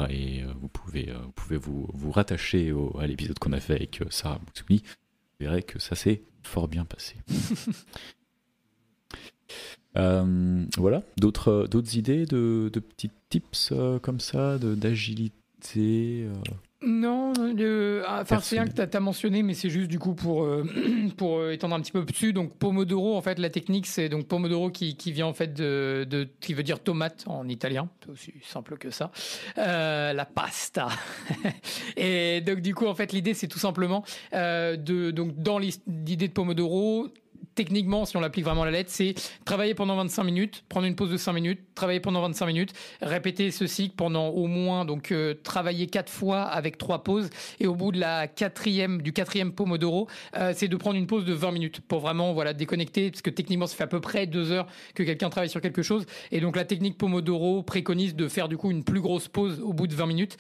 Et vous pouvez vous rattacher à l'épisode qu'on a fait avec Sarah Boutsouni. Vous verrez que ça s'est fort bien passé. Voilà, d'autres idées de petits tips comme ça, d'agilité Non, c'est rien que tu as mentionné, mais c'est juste du coup pour étendre un petit peu dessus. Donc Pomodoro, en fait, la technique, c'est donc Pomodoro qui vient en fait qui veut dire tomate en italien, c'est aussi simple que ça. La pasta. Et donc du coup, en fait, l'idée, c'est tout simplement donc dans l'idée de Pomodoro. Techniquement, si on l'applique vraiment à la lettre, c'est travailler pendant 25 minutes, prendre une pause de 5 minutes, travailler pendant 25 minutes, répéter ce cycle pendant au moins, donc travailler 4 fois avec 3 pauses. Et au bout du quatrième Pomodoro, c'est de prendre une pause de 20 minutes pour vraiment déconnecter, parce que techniquement, ça fait à peu près 2 heures que quelqu'un travaille sur quelque chose. Et donc, la technique Pomodoro préconise de faire du coup une plus grosse pause au bout de 20 minutes.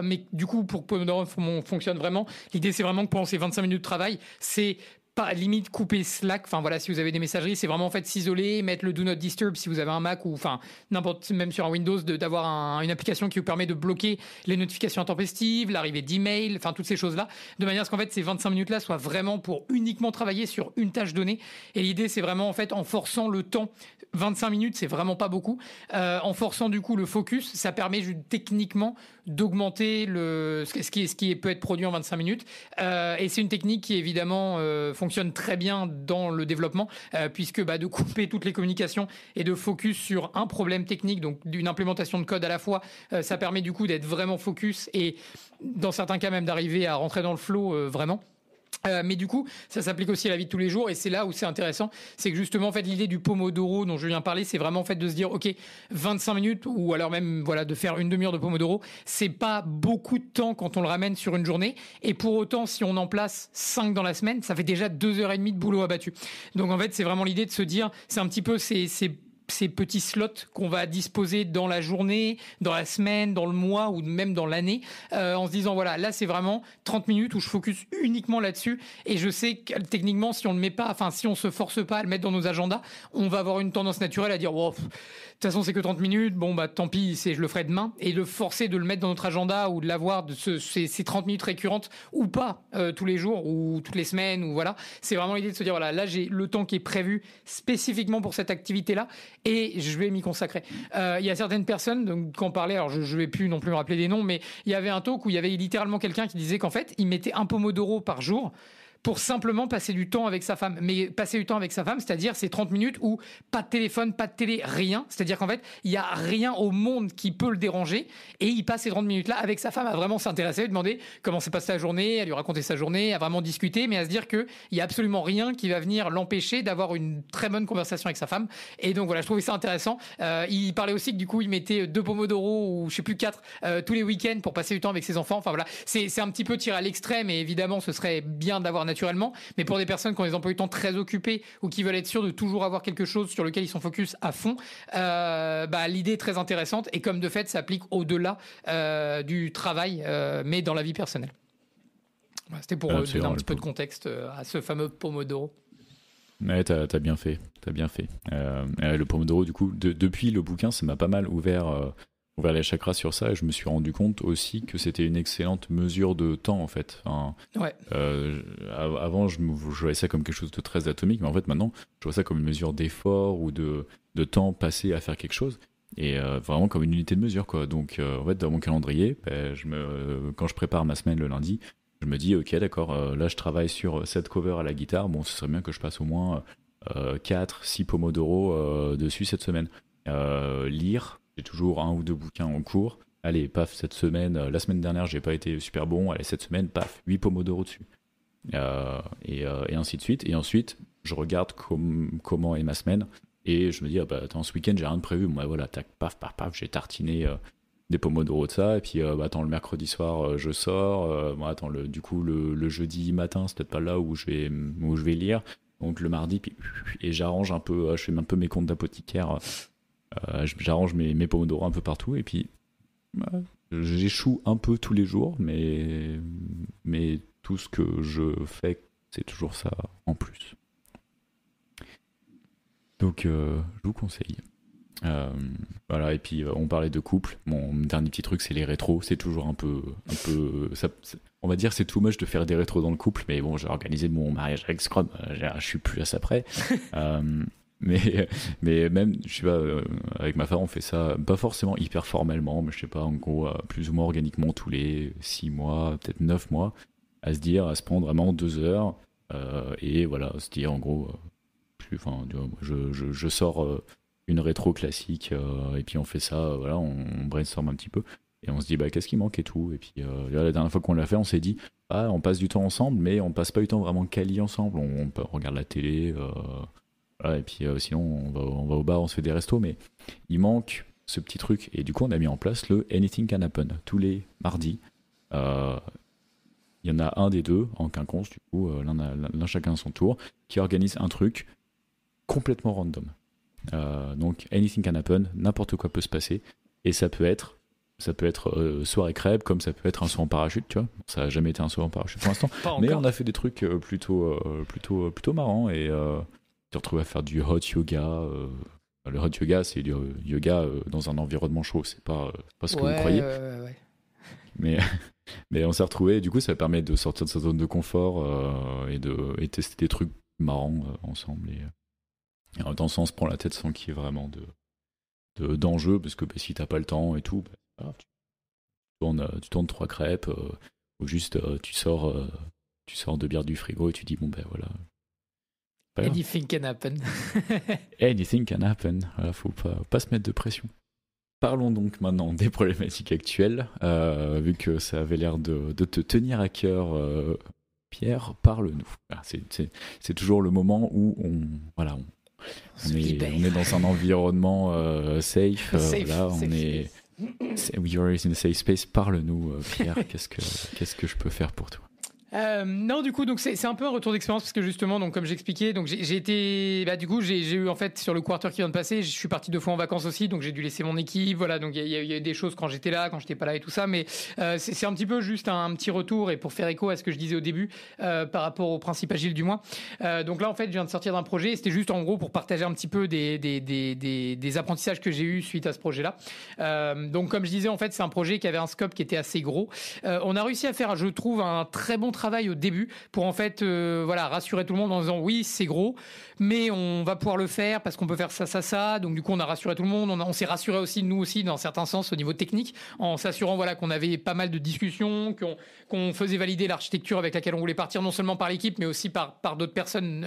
Mais du coup, pour que Pomodoro fonctionne vraiment, l'idée, c'est vraiment que pendant ces 25 minutes de travail, c'est pas limite couper Slack, si vous avez des messageries, c'est vraiment en fait s'isoler, mettre le Do Not Disturb si vous avez un Mac ou n'importe, même sur un Windows, d'avoir une application qui vous permet de bloquer les notifications intempestives, l'arrivée d'emails, toutes ces choses-là, de manière à ce qu'en fait ces 25 minutes-là soient vraiment pour uniquement travailler sur une tâche donnée. Et l'idée, c'est vraiment en fait en forçant le temps. 25 minutes, c'est vraiment pas beaucoup. En forçant du coup le focus, ça permet techniquement d'augmenter ce qui peut être produit en 25 minutes. Et c'est une technique qui évidemment fonctionne très bien dans le développement, puisque de couper toutes les communications et de focus sur un problème technique, donc d'une implémentation de code à la fois, ça permet du coup d'être vraiment focus et dans certains cas même d'arriver à rentrer dans le flow vraiment. Mais du coup, ça s'applique aussi à la vie de tous les jours, et c'est là où c'est intéressant, c'est que justement en fait l'idée du Pomodoro dont je viens de parler, c'est vraiment en fait de se dire ok, 25 minutes ou alors même de faire une demi-heure de Pomodoro, c'est pas beaucoup de temps quand on le ramène sur une journée, et pour autant si on en place 5 dans la semaine, ça fait déjà 2h30 de boulot abattu. Donc en fait c'est vraiment l'idée de se dire, c'est un petit peu c'est ces petits slots qu'on va disposer dans la journée, dans la semaine, dans le mois ou même dans l'année, en se disant voilà, là c'est vraiment 30 minutes où je focus uniquement là-dessus, et je sais que techniquement si on le met pas, enfin si on se force pas à le mettre dans nos agendas, on va avoir une tendance naturelle à dire wow, de toute façon c'est que 30 minutes, bon bah tant pis, je le ferai demain, et le forcer de le mettre dans notre agenda ou de l'avoir ces 30 minutes récurrentes ou pas tous les jours ou toutes les semaines, ou voilà, c'est vraiment l'idée de se dire voilà, là j'ai le temps qui est prévu spécifiquement pour cette activité là et je vais m'y consacrer. Il y a certaines personnes donc, qui en parlaient, alors je vais plus non plus me rappeler des noms, mais il y avait un talk où il y avait littéralement quelqu'un qui disait qu'en fait il mettait un pomodoro par jour pour simplement passer du temps avec sa femme. Mais passer du temps avec sa femme, c'est-à-dire ces 30 minutes où pas de téléphone, pas de télé, rien. C'est-à-dire qu'en fait, il n'y a rien au monde qui peut le déranger. Et il passe ces 30 minutes-là avec sa femme à vraiment s'intéresser, à lui demander comment s'est passée sa journée, à lui raconter sa journée, à vraiment discuter, mais à se dire qu'il n'y a absolument rien qui va venir l'empêcher d'avoir une très bonne conversation avec sa femme. Et donc voilà, je trouvais ça intéressant. Il parlait aussi que du coup, il mettait 2 pomodoro ou je sais plus 4 tous les week-ends pour passer du temps avec ses enfants. Enfin voilà, c'est un petit peu tiré à l'extrême, et évidemment, ce serait bien d'avoir naturellement, mais pour des personnes qui ont des emplois du temps très occupés ou qui veulent être sûrs de toujours avoir quelque chose sur lequel ils sont focus à fond, l'idée est très intéressante, et comme de fait s'applique au-delà du travail, mais dans la vie personnelle. Voilà, c'était pour donner un petit peu de contexte à ce fameux Pomodoro. Ouais, t'as bien fait. Le Pomodoro, du coup, depuis le bouquin, ça m'a pas mal ouvert les chakras sur ça, et je me suis rendu compte aussi que c'était une excellente mesure de temps, en fait. Enfin, ouais. Avant, je voyais ça comme quelque chose de très atomique, mais en fait, maintenant, je vois ça comme une mesure d'effort ou de temps passé à faire quelque chose, et vraiment comme une unité de mesure, quoi. Donc, en fait, dans mon calendrier, quand je prépare ma semaine le lundi, je me dis, ok, d'accord, là, je travaille sur cette cover à la guitare, bon, ce serait bien que je passe au moins 4-6 Pomodoro dessus cette semaine. Lire, j'ai toujours 1 ou 2 bouquins en cours. Allez, paf, cette semaine, la semaine dernière, j'ai pas été super bon. Allez, cette semaine, paf, 8 Pomodoro dessus. Et ainsi de suite. Et ensuite, je regarde comment est ma semaine. Et je me dis, attends, ce week-end, j'ai rien de prévu. Bon, voilà, tac, paf, j'ai tartiné des Pomodoro de ça. Et puis, attends, le mercredi soir, je sors. Attends, du coup, le jeudi matin, c'est peut-être pas là où je vais lire. Donc, le mardi, et j'arrange un peu, je fais un peu mes comptes d'apothicaire. J'arrange mes Pomodoro un peu partout, et puis j'échoue un peu tous les jours, mais tout ce que je fais, c'est toujours ça en plus. Donc je vous conseille. Voilà, et puis on parlait de couple. Mon dernier petit truc, c'est les rétros. C'est toujours un peu on va dire c'est too much de faire des rétros dans le couple, mais bon, j'ai organisé mon mariage avec Scrum, je suis plus à ça près. Mais même, je sais pas, avec ma femme, on fait ça, pas forcément hyper formellement, mais je sais pas, en gros, plus ou moins organiquement, tous les 6 mois, peut-être 9 mois, à se prendre vraiment 2 heures, et voilà, se dire, en gros, je sors une rétro classique, et puis on fait ça, voilà, on brainstorm un petit peu, et on se dit, qu'est-ce qui manque et tout, et puis la dernière fois qu'on l'a fait, on s'est dit, on passe du temps ensemble, mais on passe pas du temps vraiment quali ensemble, on regarde la télé, voilà, et puis sinon on va au bar, on se fait des restos, mais il manque ce petit truc, et du coup on a mis en place le Anything Can Happen tous les mardis. Il y en a un des deux en quinconce, du coup l'un chacun à son tour, qui organise un truc complètement random. Donc Anything Can Happen, n'importe quoi peut se passer, et ça peut être soirée crêpe, comme ça peut être un saut en parachute, tu vois. Ça n'a jamais été un saut en parachute pour l'instant, mais on a fait des trucs plutôt marrants, et tu te retrouves à faire du hot yoga. Le hot yoga, c'est du yoga dans un environnement chaud, c'est pas ce que vous croyez. Ouais. Mais on s'est retrouvés, du coup ça permet de sortir de sa zone de confort, et tester des trucs marrants ensemble, et en même temps on se prend la tête sans qu'il y ait vraiment d'enjeu, parce que si t'as pas le temps et tout, tu tournes 3 crêpes, ou juste tu sors 2 bières du frigo et tu dis voilà. Anything can happen. Anything can happen. Voilà, faut pas se mettre de pression. Parlons donc maintenant des problématiques actuelles, vu que ça avait l'air de te tenir à cœur, Pierre, parle-nous. C'est toujours le moment où on est dans un environnement safe. Là, we are in a safe space. Parle-nous, Pierre. Qu'est-ce que je peux faire pour toi? Non, du coup, donc c'est un peu un retour d'expérience parce que justement, donc comme j'expliquais, donc j'ai été, du coup, j'ai eu en fait sur le quarter qui vient de passer, je suis parti 2 fois en vacances aussi, donc j'ai dû laisser mon équipe, voilà, donc il y a eu des choses quand j'étais là, quand j'étais pas là et tout ça, mais c'est un petit peu juste un petit retour et pour faire écho à ce que je disais au début par rapport au principe agile du mois. Donc là, en fait, je viens de sortir d'un projet, c'était juste en gros pour partager un petit peu des apprentissages que j'ai eu suite à ce projet-là. Donc comme je disais, en fait, c'est un projet qui avait un scope qui était assez gros. On a réussi à faire, je trouve, un très bon travail au début pour en fait rassurer tout le monde en disant oui c'est gros mais on va pouvoir le faire parce qu'on peut faire ça, donc du coup on a rassuré tout le monde, on s'est rassuré aussi nous aussi dans certains sens au niveau technique en s'assurant qu'on avait pas mal de discussions, qu'on faisait valider l'architecture avec laquelle on voulait partir non seulement par l'équipe mais aussi par d'autres personnes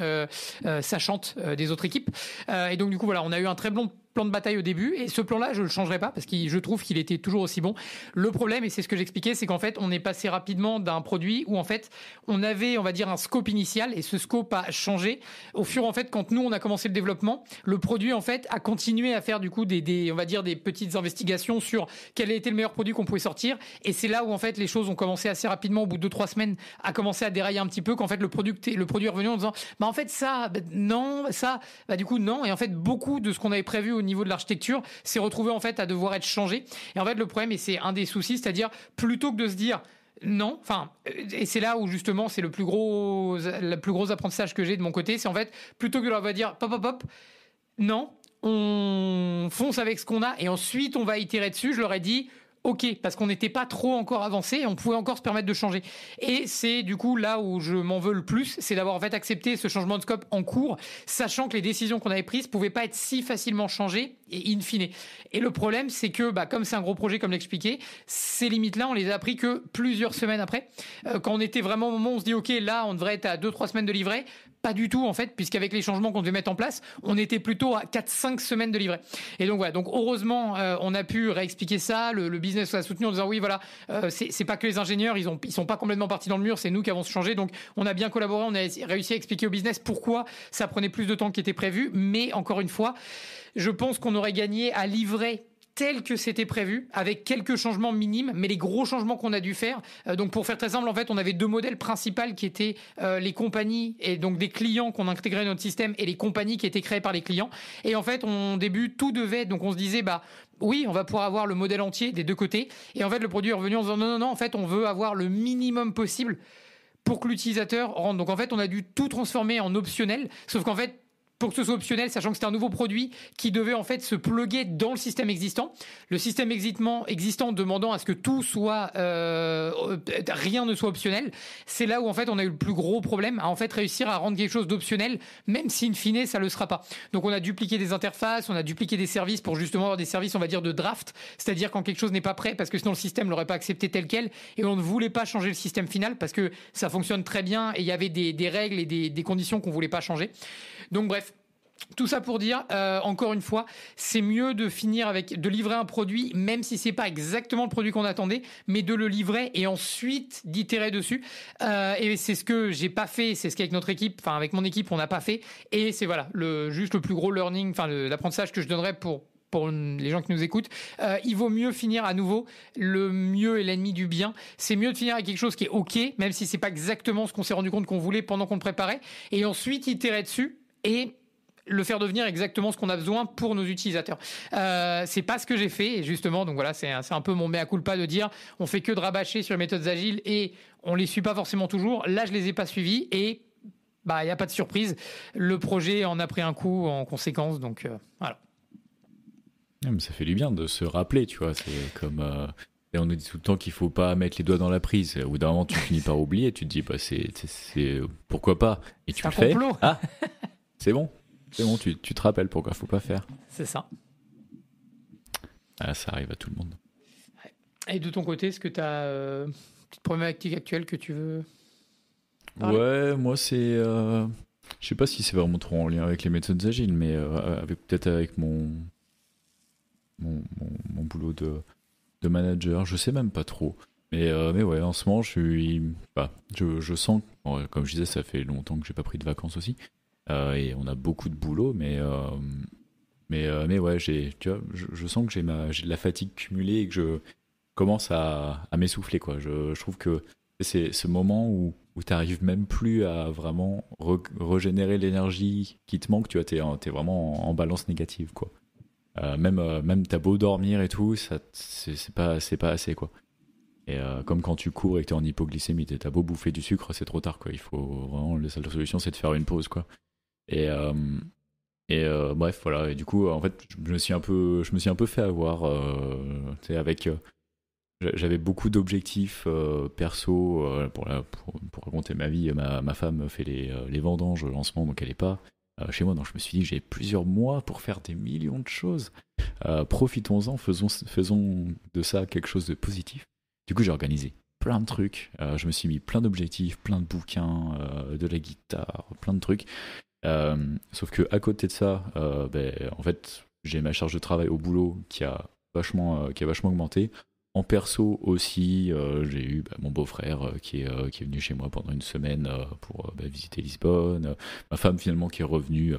sachantes des autres équipes et donc du coup on a eu un très bon plan de bataille au début et ce plan-là je le changerai pas parce que je trouve qu'il était toujours aussi bon. Le problème et c'est ce que j'expliquais c'est qu'en fait on est passé rapidement d'un produit où en fait on avait on va dire un scope initial et ce scope a changé au fur en fait quand nous on a commencé le développement le produit en fait a continué à faire du coup des on va dire des petites investigations sur quel était le meilleur produit qu'on pouvait sortir et c'est là où en fait les choses ont commencé assez rapidement au bout de 2-3 semaines à commencer à dérailler un petit peu qu'en fait le produit est revenu en disant en fait ça non ça du coup non et en fait beaucoup de ce qu'on avait prévu au niveau de l'architecture s'est retrouvé en fait à devoir être changé et en fait le problème et c'est un des soucis c'est-à-dire plutôt que de se dire non, et c'est là où justement c'est le plus gros apprentissage que j'ai de mon côté, c'est en fait plutôt que de leur dire pop, non, on fonce avec ce qu'on a et ensuite on va itérer dessus. Je leur ai dit ok, parce qu'on n'était pas trop encore avancé et on pouvait encore se permettre de changer. Et c'est du coup là où je m'en veux le plus, c'est d'avoir en fait accepté ce changement de scope en cours, sachant que les décisions qu'on avait prises pouvaient pas être si facilement changées et in fine. Et le problème, c'est que comme c'est un gros projet, comme l'expliqué, ces limites-là, on les a appris que plusieurs semaines après. Quand on était vraiment au moment où on se dit ok, là, on devrait être à 2-3 semaines de livret. Pas du tout en fait, puisqu'avec les changements qu'on devait mettre en place, on était plutôt à 4-5 semaines de livret. Et donc voilà, donc heureusement, on a pu réexpliquer ça, le business a soutenu en disant oui voilà, c'est pas que les ingénieurs, ils sont pas complètement partis dans le mur, c'est nous qui avons changé. Donc on a bien collaboré, on a réussi à expliquer au business pourquoi ça prenait plus de temps qu'était prévu, mais encore une fois, je pense qu'on aurait gagné à livrer tel que c'était prévu, avec quelques changements minimes, mais les gros changements qu'on a dû faire. Donc pour faire très simple, en fait, on avait 2 modèles principaux qui étaient les compagnies et donc des clients qu'on intégrait dans notre système et les compagnies qui étaient créées par les clients. Et en fait, au début, tout devait, donc on se disait, oui, on va pouvoir avoir le modèle entier des 2 côtés. Et en fait, le produit est revenu en disant non, en fait, on veut avoir le minimum possible pour que l'utilisateur rentre. Donc en fait, on a dû tout transformer en optionnel, sauf qu'en fait, pour que ce soit optionnel, sachant que c'était un nouveau produit qui devait en fait se plugger dans le système existant. Le système existant demandant à ce que tout soit rien ne soit optionnel. C'est là où en fait on a eu le plus gros problème à en fait réussir à rendre quelque chose d'optionnel, même si in fine ça le sera pas. Donc on a dupliqué des interfaces, on a dupliqué des services pour justement avoir des services on va dire de draft, c'est-à-dire quand quelque chose n'est pas prêt parce que sinon le système l'aurait pas accepté tel quel et on ne voulait pas changer le système final parce que ça fonctionne très bien et il y avait des règles et des conditions qu'on voulait pas changer. Donc bref. Tout ça pour dire, encore une fois, c'est mieux de livrer un produit, même si c'est pas exactement le produit qu'on attendait, mais de le livrer et ensuite d'itérer dessus. Et c'est ce que j'ai pas fait, c'est ce qu'avec notre équipe, avec mon équipe, on n'a pas fait. Et c'est juste le plus gros learning, l'apprentissage que je donnerais pour les gens qui nous écoutent, il vaut mieux finir à nouveau, le mieux est l'ennemi du bien. C'est mieux de finir avec quelque chose qui est ok, même si c'est pas exactement ce qu'on s'est rendu compte qu'on voulait pendant qu'on le préparait, et ensuite itérer dessus et le faire devenir exactement ce qu'on a besoin pour nos utilisateurs. C'est pas ce que j'ai fait, et justement, donc voilà, c'est un peu mon mea culpa de dire on fait que de rabâcher sur les méthodes agiles et on les suit pas forcément toujours. Là, je les ai pas suivis et il y a pas de surprise. Le projet en a pris un coup en conséquence, donc voilà. Mais ça fait du bien de se rappeler, tu vois. C'est comme et on nous dit tout le temps qu'il faut pas mettre les doigts dans la prise. Au bout d'un moment, tu finis par oublier. Tu te dis c'est pourquoi pas, et tu le fais. Ah, c'est bon. C'est bon, tu te rappelles pourquoi faut pas faire. C'est ça. Ah, ça arrive à tout le monde. Et de ton côté, est-ce que tu as une petite problématique actuelle que tu veux parler ? Ouais, moi c'est... je sais pas si c'est vraiment trop en lien avec les méthodes agiles, mais peut-être avec mon boulot de manager, je sais même pas trop. Mais ouais, en ce moment, je sens, comme je disais, ça fait longtemps que j'ai pas pris de vacances aussi. Et on a beaucoup de boulot, mais ouais, tu vois, je sens que j'ai de la fatigue cumulée et que je commence à m'essouffler, quoi. Je trouve que c'est ce moment où où tu n'arrives même plus à vraiment régénérer l'énergie qui te manque, tu vois, t'es vraiment en balance négative, quoi. Même t'as beau dormir et tout, c'est pas assez, quoi. Et comme quand tu cours et que t'es en hypoglycémie, t'as beau bouffer du sucre, c'est trop tard, quoi. Il faut vraiment, la seule solution, c'est de faire une pause, quoi. Et, bref, voilà. Et du coup, en fait, je me suis un peu fait avoir, tu sais, avec. J'avais beaucoup d'objectifs perso pour raconter ma vie. Ma femme fait les vendanges en ce moment, donc elle est pas chez moi. Donc je me suis dit que j'ai plusieurs mois pour faire des millions de choses. Profitons-en, faisons de ça quelque chose de positif. Du coup, j'ai organisé plein de trucs. Je me suis mis plein d'objectifs, plein de bouquins, de la guitare, plein de trucs. Sauf que à côté de ça, en fait, j'ai ma charge de travail au boulot qui a vachement augmenté. En perso aussi, j'ai eu mon beau-frère qui est venu chez moi pendant une semaine pour visiter Lisbonne. Ma femme finalement qui est revenue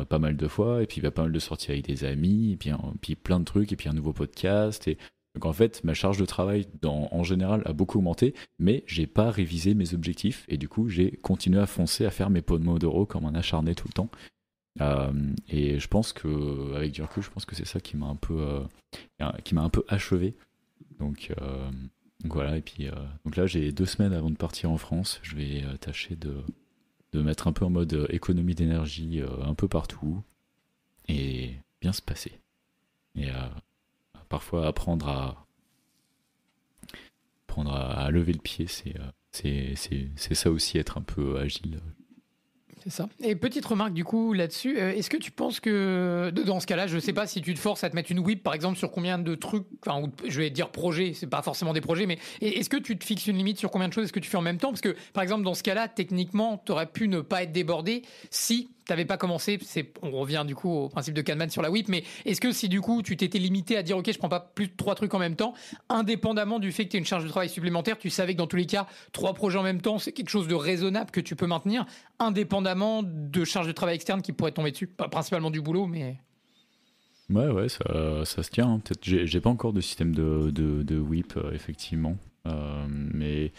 pas mal de fois, et puis pas mal de sorties avec des amis, et puis plein de trucs, et puis un nouveau podcast. Et donc en fait, ma charge de travail en général a beaucoup augmenté, mais j'ai pas révisé mes objectifs, et du coup j'ai continué à foncer, à faire mes Pomodoro comme un acharné tout le temps. Et je pense que, avec du recul, je pense que c'est ça qui m'a un peu achevé. Donc voilà, et puis donc là j'ai 2 semaines avant de partir en France. Je vais tâcher de mettre un peu en mode économie d'énergie un peu partout et bien se passer. Et parfois apprendre à lever le pied, c'est ça aussi, être un peu agile. C'est ça. Et petite remarque du coup là-dessus, est-ce que tu penses que dans ce cas-là, je sais pas si tu te forces à te mettre une whip par exemple sur combien de trucs, enfin je vais dire projets, c'est pas forcément des projets, mais est-ce que tu te fixes une limite sur combien de choses est-ce que tu fais en même temps? Parce que par exemple dans ce cas-là, techniquement, tu aurais pu ne pas être débordé si t'avais pas commencé. On revient du coup au principe de Kahneman sur la whip, mais est-ce que si du coup tu t'étais limité à dire ok, je prends pas plus de 3 trucs en même temps, indépendamment du fait que tu aies une charge de travail supplémentaire, tu savais que dans tous les cas 3 projets en même temps c'est quelque chose de raisonnable que tu peux maintenir indépendamment de charges de travail externes qui pourraient tomber dessus, pas principalement du boulot, mais Ouais, ça se tient, hein. Peut-être j'ai pas encore de système de whip, effectivement. Mais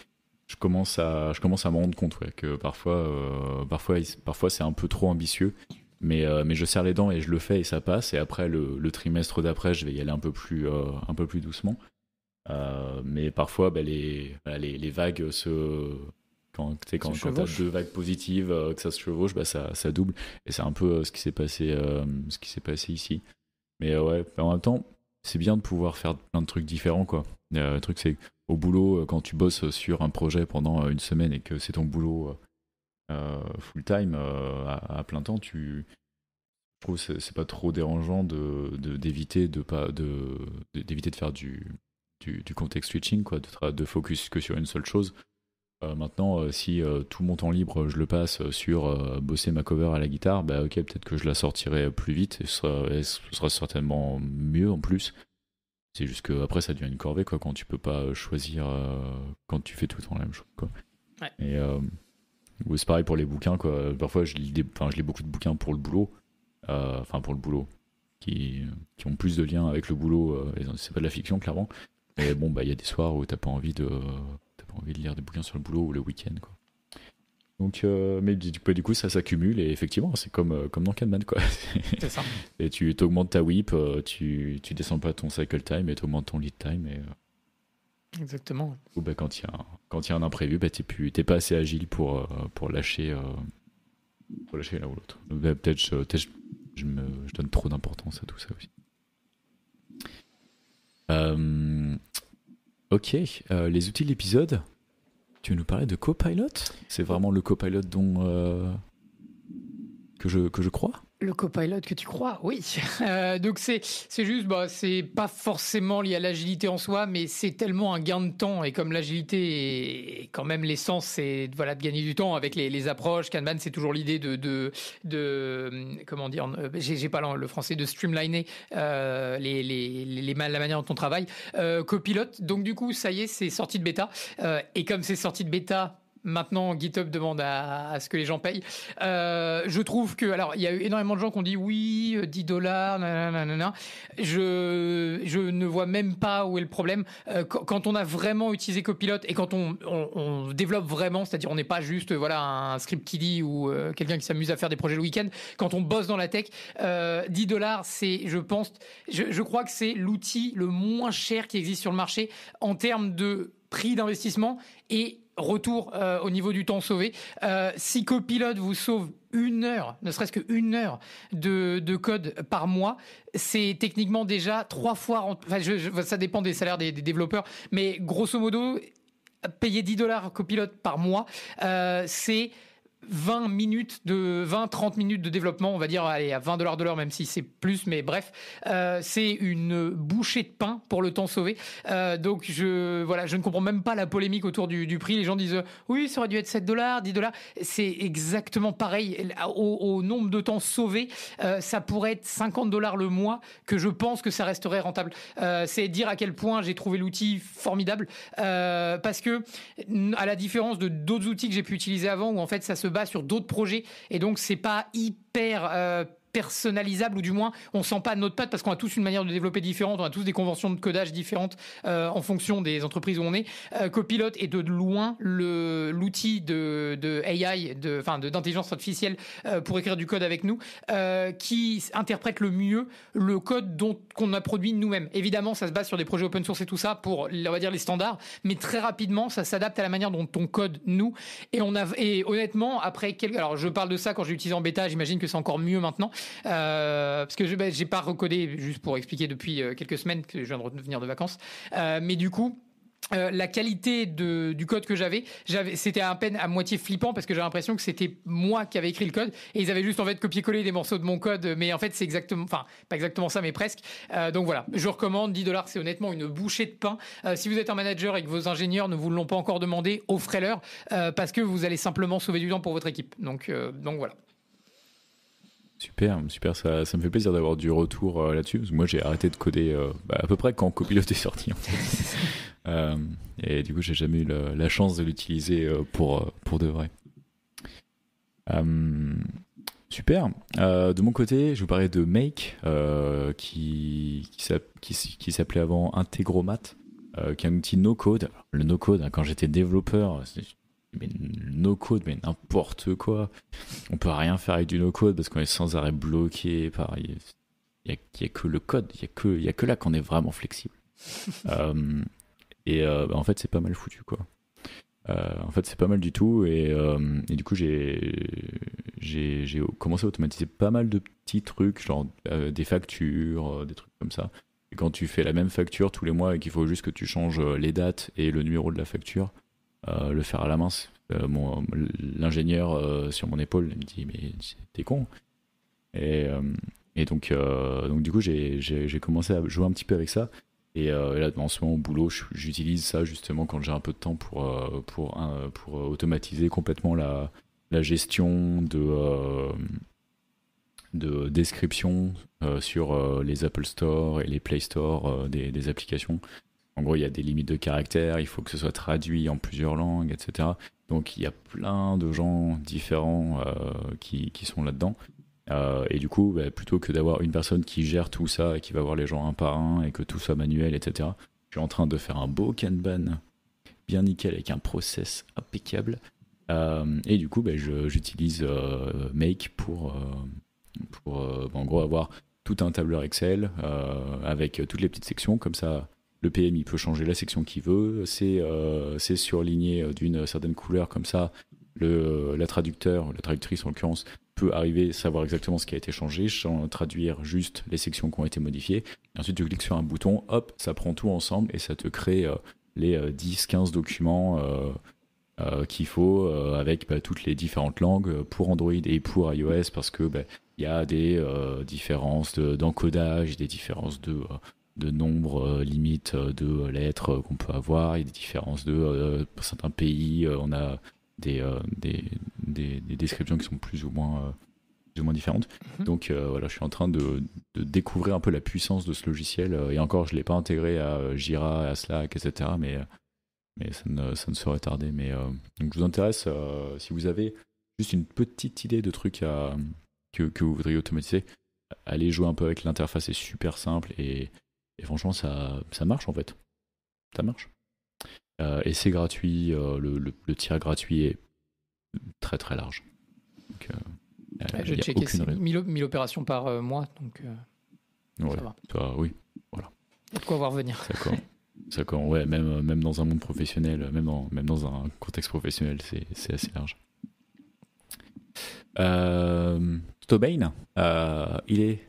je commence à me rendre compte, ouais, que parfois c'est un peu trop ambitieux. Mais je serre les dents et je le fais et ça passe. Et après, le trimestre d'après, je vais y aller un peu plus doucement. Mais parfois, les vagues quand tu as 2 vagues positives, que ça se chevauche, ça double. Et c'est un peu ce qui s'est passé ici. Mais ouais, en même temps, c'est bien de pouvoir faire plein de trucs différents, quoi. Le truc, c'est au boulot, quand tu bosses sur un projet pendant une semaine et que c'est ton boulot full time, à plein temps, je trouve que c'est pas trop dérangeant d'éviter d'éviter de faire du context switching, quoi, de focus que sur une seule chose. Maintenant, si tout mon temps libre, je le passe sur bosser ma cover à la guitare, bah ok, peut-être que je la sortirai plus vite et ce sera certainement mieux en plus. C'est juste que après ça devient une corvée, quoi, quand tu peux pas choisir, quand tu fais tout le temps la même chose, quoi. ouais. Et c'est pareil pour les bouquins, quoi. Parfois je lis beaucoup de bouquins pour le boulot, pour le boulot, qui ont plus de liens avec le boulot. Et c'est pas de la fiction, clairement. Mais bon, il y a des soirs où t'as pas envie de lire des bouquins sur le boulot ou le week-end, quoi. Donc, mais du coup, ça s'accumule et effectivement, c'est comme dans Kahneman, quoi. C'est ça. Et tu augmentes ta whip, tu descends pas ton cycle time et tu augmentes ton lead time. Et Exactement. ou quand il y a un imprévu, t'es pas assez agile pour lâcher l'un ou l'autre. Peut-être je donne trop d'importance à tout ça aussi. Ok, les outils de l'épisode. Tu veux nous parler de Copilot? C'est vraiment le Copilot que je crois? Le copilot que tu crois, oui. Donc c'est juste, c'est pas forcément lié à l'agilité en soi, mais c'est tellement un gain de temps. Et comme l'agilité est quand même l'essence, c'est de gagner du temps avec les approches. Kanban, c'est toujours l'idée de comment dire, j'ai pas le français, de streamliner la manière dont on travaille. Copilot, donc du coup, ça y est, c'est sorti de bêta. Et comme c'est sorti de bêta, Maintenant, GitHub demande à ce que les gens payent. Je trouve que, alors, il y a eu énormément de gens qui ont dit oui, $10, nanana. Je ne vois même pas où est le problème. Quand on a vraiment utilisé Copilot et quand on développe vraiment, c'est-à-dire on n'est pas juste voilà un script kiddie ou quelqu'un qui s'amuse à faire des projets le week-end. Quand on bosse dans la tech, $10, c'est, je crois que c'est l'outil le moins cher qui existe sur le marché en termes de prix d'investissement et retour au niveau du temps sauvé. Si Copilot vous sauve 1 heure, ne serait-ce qu'1 heure de code par mois, c'est techniquement déjà 3 fois... Enfin, ça dépend des salaires des développeurs, mais grosso modo, payer $10 Copilot par mois, c'est 20-30 minutes de développement, on va dire, allez, à $20 de l'heure, même si c'est plus, mais bref, c'est une bouchée de pain pour le temps sauvé. Donc, je ne comprends même pas la polémique autour du prix. Les gens disent, oui, ça aurait dû être $7, $10. C'est exactement pareil. Au nombre de temps sauvé, ça pourrait être $50 le mois, que je pense que ça resterait rentable. C'est dire à quel point j'ai trouvé l'outil formidable, parce que, à la différence de d'autres outils que j'ai pu utiliser avant, où en fait, ça se base sur d'autres projets et donc c'est pas hyper personnalisable, ou du moins on sent pas notre patte parce qu'on a tous une manière de développer différente, on a tous des conventions de codage différentes en fonction des entreprises où on est. Copilot est de loin l'outil de AI, d'intelligence artificielle pour écrire du code avec nous, qui interprète le mieux le code qu'on a produit nous-mêmes. Évidemment, ça se base sur des projets open source et tout ça pour, on va dire, les standards, mais très rapidement, ça s'adapte à la manière dont on code nous. Et honnêtement, alors je parle de ça quand j'ai utilisé en bêta, j'imagine que c'est encore mieux maintenant. Parce que j'ai pas recodé, juste pour expliquer, depuis quelques semaines que je viens de revenir de vacances, mais du coup la qualité du code que j'avais, c'était à peine à moitié flippant parce que j'avais l'impression que c'était moi qui avais écrit le code et ils avaient juste en fait copié-collé des morceaux de mon code, mais en fait c'est exactement, enfin pas exactement ça, mais presque. Donc voilà, je recommande. $10, c'est honnêtement une bouchée de pain. Si vous êtes un manager et que vos ingénieurs ne vous l'ont pas encore demandé, offrez-leur, parce que vous allez simplement sauver du temps pour votre équipe. Donc voilà. Super, ça me fait plaisir d'avoir du retour là-dessus. Parce que moi, j'ai arrêté de coder à peu près quand Copilot est sorti, en fait. Et du coup, j'ai jamais eu la chance de l'utiliser pour de vrai. Super. De mon côté, je vous parlais de Make, qui s'appelait avant Integromat, qui est un outil no-code. Le no-code, hein, quand j'étais développeur, mais no-code, mais n'importe quoi. On peut rien faire avec du no-code parce qu'on est sans arrêt bloqué par... Il y a que le code, il y a que là qu'on est vraiment flexible. En fait, c'est pas mal foutu, quoi. En fait, c'est pas mal du tout, et du coup, j'ai commencé à automatiser pas mal de petits trucs, genre des factures, des trucs comme ça. Et quand tu fais la même facture tous les mois et qu'il faut juste que tu changes les dates et le numéro de la facture, le faire à la main, l'ingénieur sur mon épaule, il me dit mais t'es con. Et donc du coup j'ai commencé à jouer un petit peu avec ça, et là en ce moment au boulot j'utilise ça justement quand j'ai un peu de temps pour automatiser complètement la gestion de description sur les Apple Store et les Play Store des applications. En gros, il y a des limites de caractères, il faut que ce soit traduit en plusieurs langues, etc. Donc il y a plein de gens différents qui sont là-dedans. Et du coup, plutôt que d'avoir une personne qui gère tout ça et qui va voir les gens un par un et que tout soit manuel, etc., je suis en train de faire un beau Kanban bien nickel avec un process impeccable. Et du coup, j'utilise Make pour en gros avoir tout un tableur Excel avec toutes les petites sections, comme ça le PM il peut changer la section qu'il veut, c'est surligné d'une certaine couleur, comme ça la traductrice en l'occurrence peut arriver, savoir exactement ce qui a été changé, traduire juste les sections qui ont été modifiées, et ensuite tu cliques sur un bouton, hop, ça prend tout ensemble et ça te crée les 10-15 documents qu'il faut avec toutes les différentes langues pour Android et pour iOS, parce que il y a des différences d'encodage, des différences de nombre limite de lettres qu'on peut avoir, il y a des différences pour certains pays, on a des descriptions qui sont plus ou moins différentes. Donc voilà, je suis en train de découvrir un peu la puissance de ce logiciel, et encore je ne l'ai pas intégré à Jira, à Slack, etc. mais ça ne saurait tarder. Mais donc je vous intéresse, si vous avez juste une petite idée de trucs que vous voudriez automatiser, allez jouer un peu avec l'interface, c'est super simple et franchement ça marche en fait. Ça marche. Et c'est gratuit, le tiers gratuit est très très large. Donc, je vais checker, c'est 1000 opérations par mois, donc ça va. Oui, voilà. Il y a de quoi voir venir. D'accord, ouais, même dans un monde professionnel, même dans un contexte professionnel, c'est assez large. Tobane, il est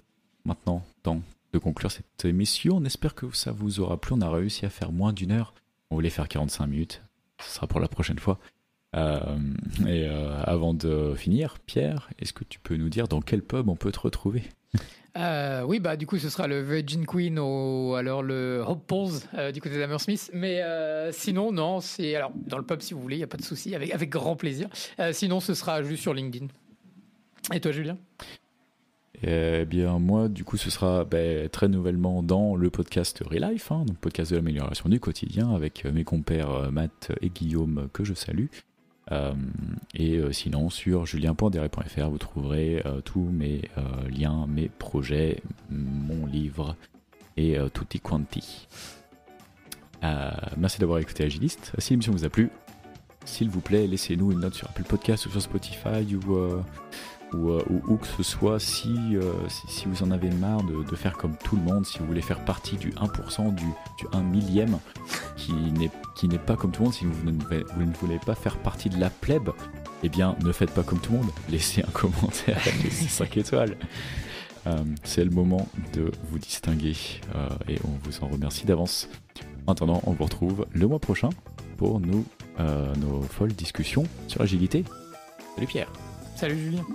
maintenant temps de conclure cette émission. On espère que ça vous aura plu. On a réussi à faire moins d'1 heure. On voulait faire 45 minutes. Ce sera pour la prochaine fois. Avant de finir, Pierre, est-ce que tu peux nous dire dans quel pub on peut te retrouver ? Oui, du coup, ce sera le Virgin Queen ou alors le Hope Pause du côté d'Hammersmith. Mais sinon, non, c'est alors dans le pub si vous voulez, il n'y a pas de souci, avec grand plaisir. Sinon, ce sera juste sur LinkedIn. Et toi, Julien ? Eh bien, moi, du coup, ce sera très nouvellement dans le podcast Relife, donc podcast de l'amélioration du quotidien, avec mes compères Matt et Guillaume, que je salue. Sinon, sur julien.derry.fr, vous trouverez tous mes liens, mes projets, mon livre et tutti quanti. Merci d'avoir écouté Agiliste. Si l'émission vous a plu, s'il vous plaît, laissez-nous une note sur Apple Podcast ou sur Spotify ou où que ce soit, si vous en avez marre de faire comme tout le monde, si vous voulez faire partie du 1%, du 1 millième qui n'est pas comme tout le monde, si vous ne voulez pas faire partie de la plèbe, eh bien ne faites pas comme tout le monde, laissez un commentaire, laissez 5 étoiles. C'est le moment de vous distinguer et on vous en remercie d'avance. En attendant, on vous retrouve le mois prochain pour nos folles discussions sur l'agilité. Salut Pierre. Salut Julien.